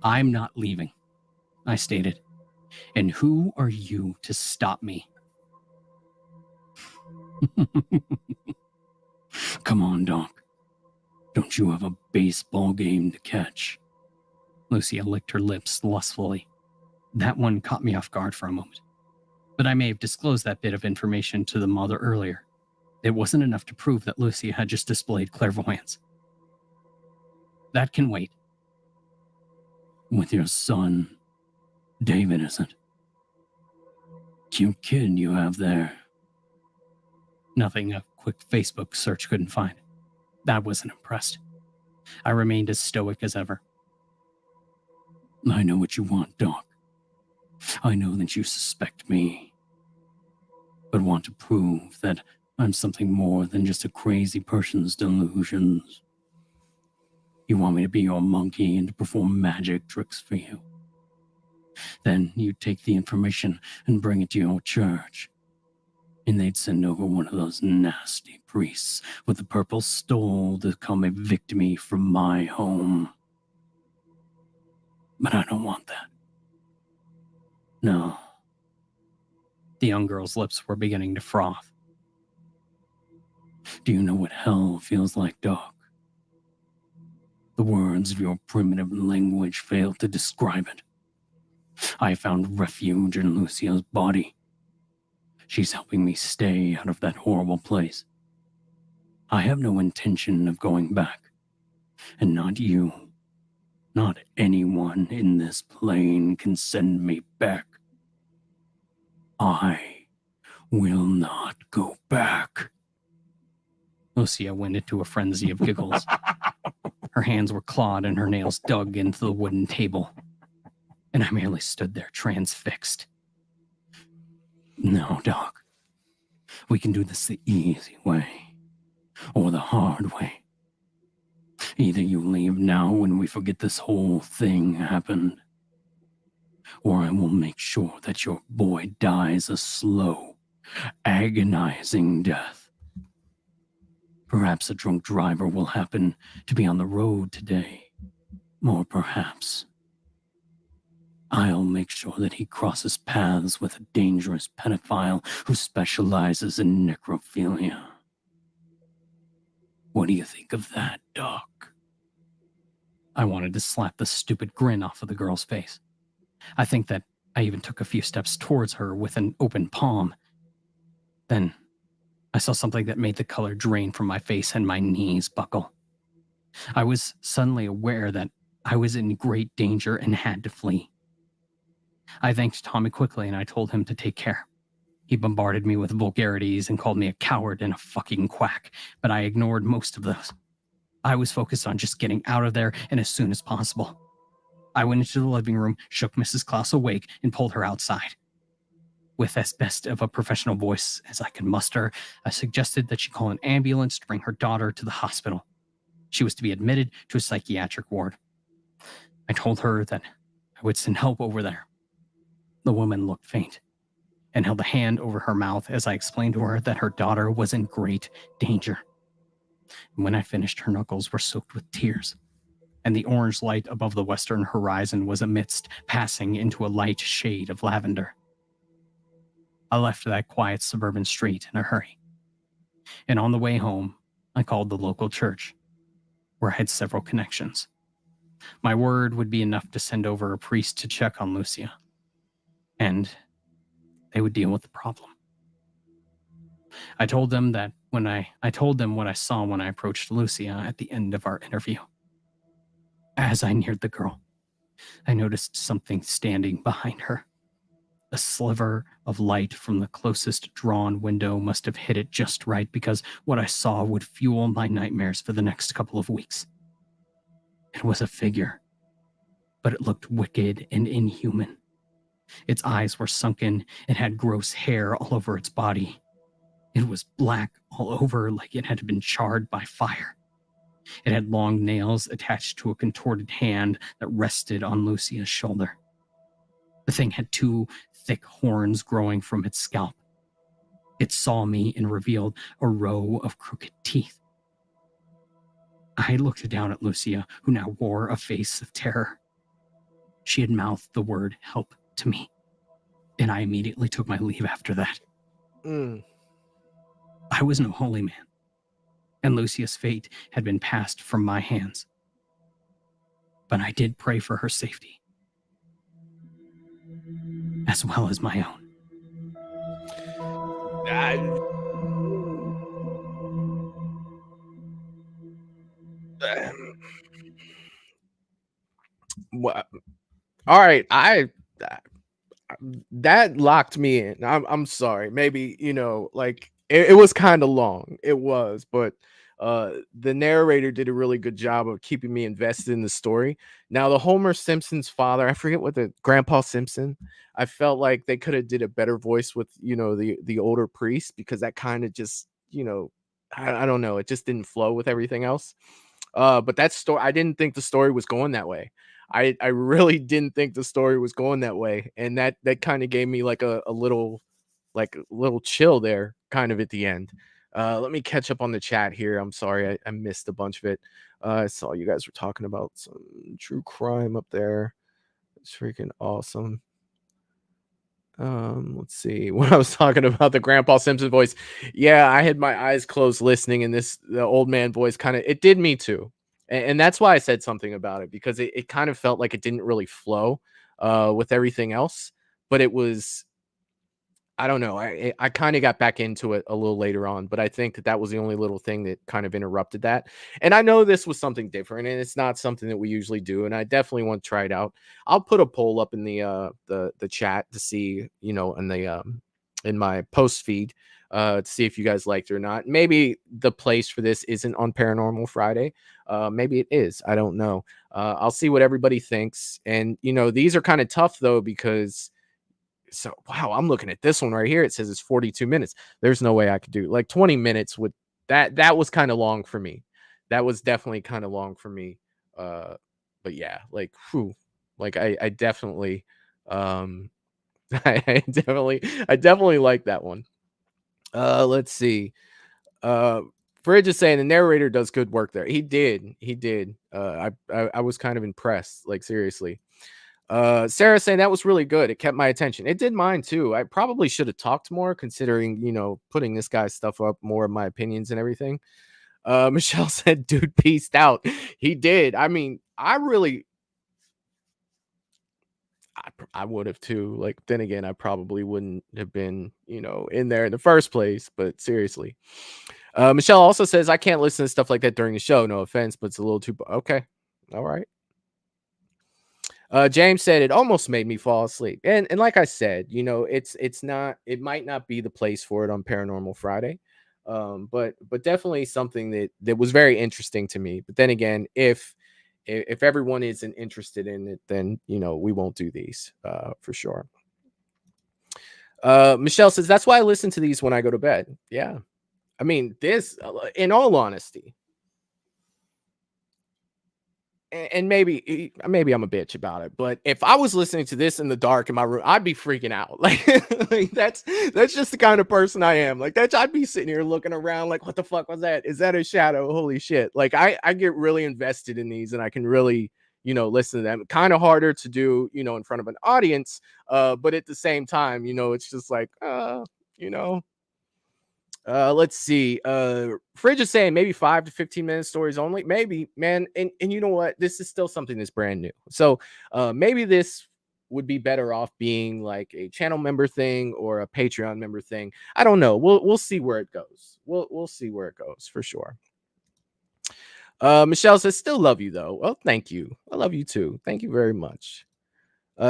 I'm not leaving, I stated. And who are you to stop me? Come on, Doc. Don't you have a baseball game to catch? Lucia licked her lips lustfully. That one caught me off guard for a moment. But I may have disclosed that bit of information to the mother earlier. It wasn't enough to prove that Lucia had just displayed clairvoyance. That can wait. With your son, David, isn't? Cute kid you have there. Nothing a quick Facebook search couldn't find. I wasn't impressed. I remained as stoic as ever. I know what you want, Doc. I know that you suspect me, but want to prove that I'm something more than just a crazy person's delusions. You want me to be your monkey and to perform magic tricks for you. Then you take the information and bring it to your church. And they'd send over one of those nasty priests with a purple stole to come evict me from my home. But I don't want that. No. The young girl's lips were beginning to froth. Do you know what hell feels like, Doc? The words of your primitive language fail to describe it. I found refuge in Lucia's body. She's helping me stay out of that horrible place. I have no intention of going back. And not you, not anyone in this plane can send me back. I will not go back. Lucia went into a frenzy of giggles. Her hands were clawed and her nails dug into the wooden table. And I merely stood there transfixed. No, Doc. We can do this the easy way, or the hard way. Either you leave now when we forget this whole thing happened, or I will make sure that your boy dies a slow, agonizing death. Perhaps a drunk driver will happen to be on the road today, or perhaps I'll make sure that he crosses paths with a dangerous pedophile who specializes in necrophilia. What do you think of that, Doc? I wanted to slap the stupid grin off of the girl's face. I think that I even took a few steps towards her with an open palm. Then I saw something that made the color drain from my face and my knees buckle. I was suddenly aware that I was in great danger and had to flee. I thanked Tommy quickly and I told him to take care. He bombarded me with vulgarities and called me a coward and a fucking quack, but I ignored most of those. I was focused on just getting out of there and as soon as possible. I went into the living room, shook Mrs. Klaus awake, and pulled her outside. With as best of a professional voice as I could muster, I suggested that she call an ambulance to bring her daughter to the hospital. She was to be admitted to a psychiatric ward. I told her that I would send help over there. The woman looked faint and held a hand over her mouth as I explained to her that her daughter was in great danger. And when I finished, her knuckles were soaked with tears, and the orange light above the western horizon was amidst passing into a light shade of lavender. I left that quiet suburban street in a hurry, and on the way home, I called the local church, where I had several connections. My word would be enough to send over a priest to check on Lucia, and they would deal with the problem. I told them what I saw when I approached Lucia at the end of our interview. As I neared the girl, I noticed something standing behind her. A sliver of light from the closest drawn window must have hit it just right, because what I saw would fuel my nightmares for the next couple of weeks. It was a figure, but it looked wicked and inhuman. Its eyes were sunken and had gross hair all over its body. It was black all over, like it had been charred by fire. It had long nails attached to a contorted hand that rested on Lucia's shoulder. The thing had two thick horns growing from its scalp. It saw me and revealed a row of crooked teeth. I looked down at Lucia, who now wore a face of terror. She had mouthed the word help to me, and I immediately took my leave after that. I was no holy man, and Lucia's fate had been passed from my hands. But I did pray for her safety, as well as my own. Well, all right, that locked me in. I'm sorry. Maybe, like it was kind of long. It was, but the narrator did a really good job of keeping me invested in the story. Now, the Homer Simpson's father, I forget what the Grandpa Simpson, I felt like they could have did a better voice with, the older priest, because that kind of just, I don't know, it just didn't flow with everything else. But that story, I didn't think the story was going that way. I really didn't think the story was going that way, and that kind of gave me like a little chill there, kind of at the end. Let me catch up on the chat here. I'm sorry, I missed a bunch of it. I saw you guys were talking about some true crime up there. It's freaking awesome. Let's see. When I was talking about the Grandpa Simpson voice, yeah, I had my eyes closed listening, and the old man voice it did me too. And that's why I said something about it, because it kind of felt like it didn't really flow with everything else. But it was, I don't know. I kind of got back into it a little later on, but I think that was the only little thing that kind of interrupted that. And I know this was something different, and it's not something that we usually do, and I definitely want to try it out. I'll put a poll up in the chat to see, in my post feed, to see if you guys liked it or not. Maybe the place for this isn't on Paranormal Friday. Maybe it is. I don't know. I'll see what everybody thinks. And, these are kind of tough, though, because wow, I'm looking at this one right here. It says it's 42 minutes. There's no way I could do like 20 minutes with that. That was kind of long for me. That was definitely kind of long for me. But yeah, like, whew, like I definitely, I definitely like that one. Let's see. Fridge is saying the narrator does good work there. He did. I was kind of impressed, like, seriously. Sarah saying that was really good. It kept my attention. It did mine too. I probably should have talked more, considering, putting this guy's stuff up, more of my opinions and everything. Michelle said, dude, peaced out. He did. I mean, I would have too. Like, then again, I probably wouldn't have been, in there in the first place, but seriously. Michelle also says, I can't listen to stuff like that during the show. No offense, but it's a little too, okay. All right. James said it almost made me fall asleep. And like I said, it's not, it might not be the place for it on Paranormal Friday. But definitely something that was very interesting to me. But then again, if everyone isn't interested in it, then, we won't do these for sure. Michelle says, that's why I listen to these when I go to bed. Yeah. I mean, this, in all honesty, and maybe I'm a bitch about it, but if I was listening to this in the dark in my room, I'd be freaking out. Like, that's just the kind of person I am. Like, I'd be sitting here looking around like, what the fuck was that? Is that a shadow? Holy shit. Like, I get really invested in these, and I can really, listen to them. Kind of harder to do, in front of an audience. But at the same time, it's just like, let's see. Fridge is saying maybe 5 to 15 minute stories only. Maybe, man. And you know what? This is still something that's brand new. So maybe this would be better off being like a channel member thing or a Patreon member thing. I don't know. We'll see where it goes. We'll see where it goes for sure. Michelle says, still love you though. Well, thank you. I love you too. Thank you very much.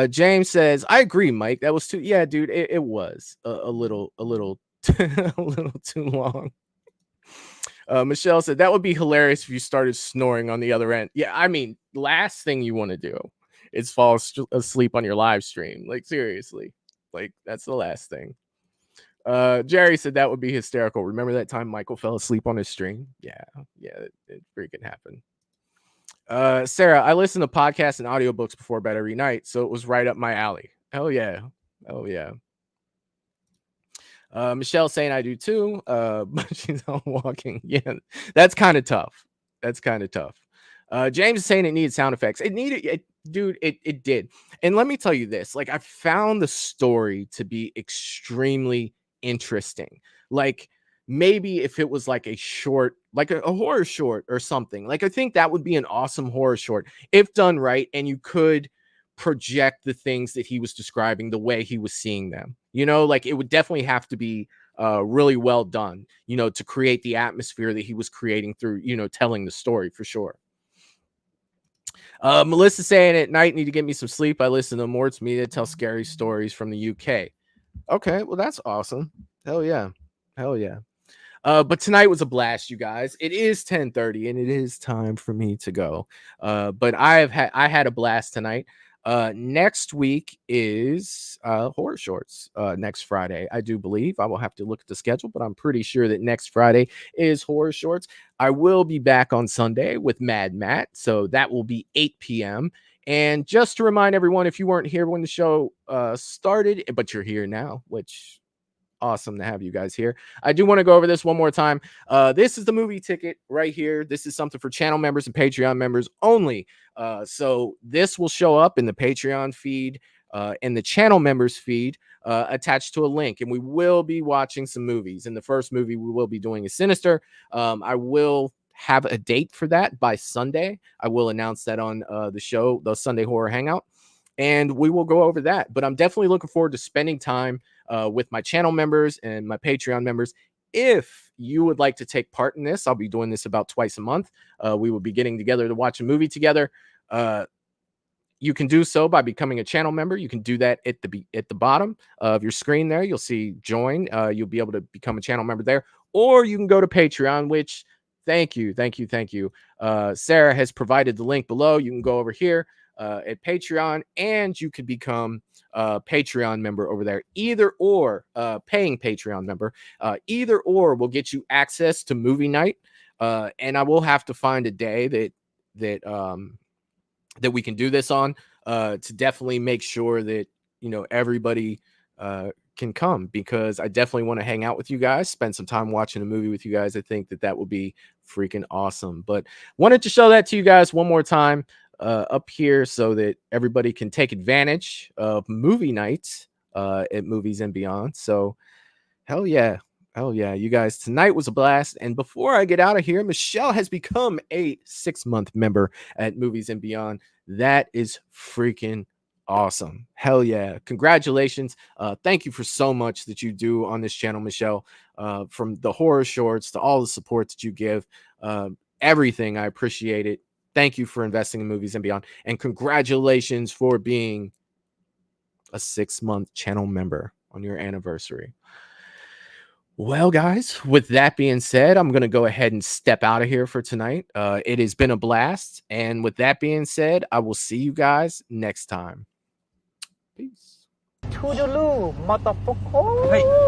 James says, I agree, Mike. That was too, yeah, dude. It was a little a little too long. Michelle said that would be hilarious if you started snoring on the other end. Yeah, I mean, last thing you want to do is fall asleep on your live stream. Like, seriously, like, that's the last thing. Jerry said that would be hysterical. Remember that time Michael fell asleep on his stream? Yeah, it freaking happened. Sarah, I listen to podcasts and audiobooks before bed every night, so it was right up my alley. Hell yeah. Oh yeah. Michelle saying I do too, but she's on walking. Yeah, that's kind of tough. That's kind of tough. James is saying it needed sound effects. It needed it, dude. It did. And let me tell you this: like, I found the story to be extremely interesting. Like, maybe if it was like a short, like a horror short or something, like, I think that would be an awesome horror short if done right, and you could project the things that he was describing the way he was seeing them. You know, like, it would definitely have to be really well done, you know, to create the atmosphere that he was creating through, you know, telling the story for sure. Melissa saying at night, need to get me some sleep. I listen to Mort's Media tell scary stories from the UK. Okay, well, that's awesome. Hell yeah. Hell yeah. But tonight was a blast, you guys. It is 10:30 and it is time for me to go. But I had a blast tonight. Next week is horror shorts. Next Friday, I do believe. I will have to look at the schedule, but I'm pretty sure that next Friday is horror shorts. I will be back on Sunday with Mad Matt, so that will be 8 p.m. And just to remind everyone, if you weren't here when the show started, but you're here now, which awesome to have you guys here. I do want to go over this one more time. This is the movie ticket right here. This is something for channel members and Patreon members only. So this will show up in the Patreon feed and the channel members feed attached to a link. And we will be watching some movies. And the first movie we will be doing is Sinister. I will have a date for that by Sunday. I will announce that on the show, the Sunday Horror Hangout. And we will go over that. But I'm definitely looking forward to spending time with my channel members and my Patreon members. If you would like to take part in this, I'll be doing this about twice a month. We will be getting together to watch a movie together. You can do so by becoming a channel member. You can do that at the bottom of your screen there. You'll see join. You'll be able to become a channel member there. Or you can go to Patreon, which thank you. Sarah has provided the link below. You can go over here at Patreon, and you could become a Patreon member over there. Either or, paying Patreon member, either or will get you access to movie night. And I will have to find a day that we can do this on to definitely make sure that, you know, everybody can come, because I definitely want to hang out with you guys, spend some time watching a movie with you guys. I think that would be freaking awesome. But wanted to show that to you guys one more time up here so that everybody can take advantage of movie nights at Movies and Beyond. So hell yeah, you guys, tonight was a blast. And before I get out of here, Michelle has become a 6-month member at Movies and Beyond. That is freaking awesome. Hell yeah, congratulations. Thank you for so much that you do on this channel, Michelle, from the horror shorts to all the support that you give, everything. I appreciate it. Thank you for investing in Movies and Beyond, and congratulations for being a 6-month channel member on your anniversary. Well, guys, with that being said, I'm going to go ahead and step out of here for tonight. It has been a blast. And with that being said, I will see you guys next time. Peace. Toodaloo, motherfucker.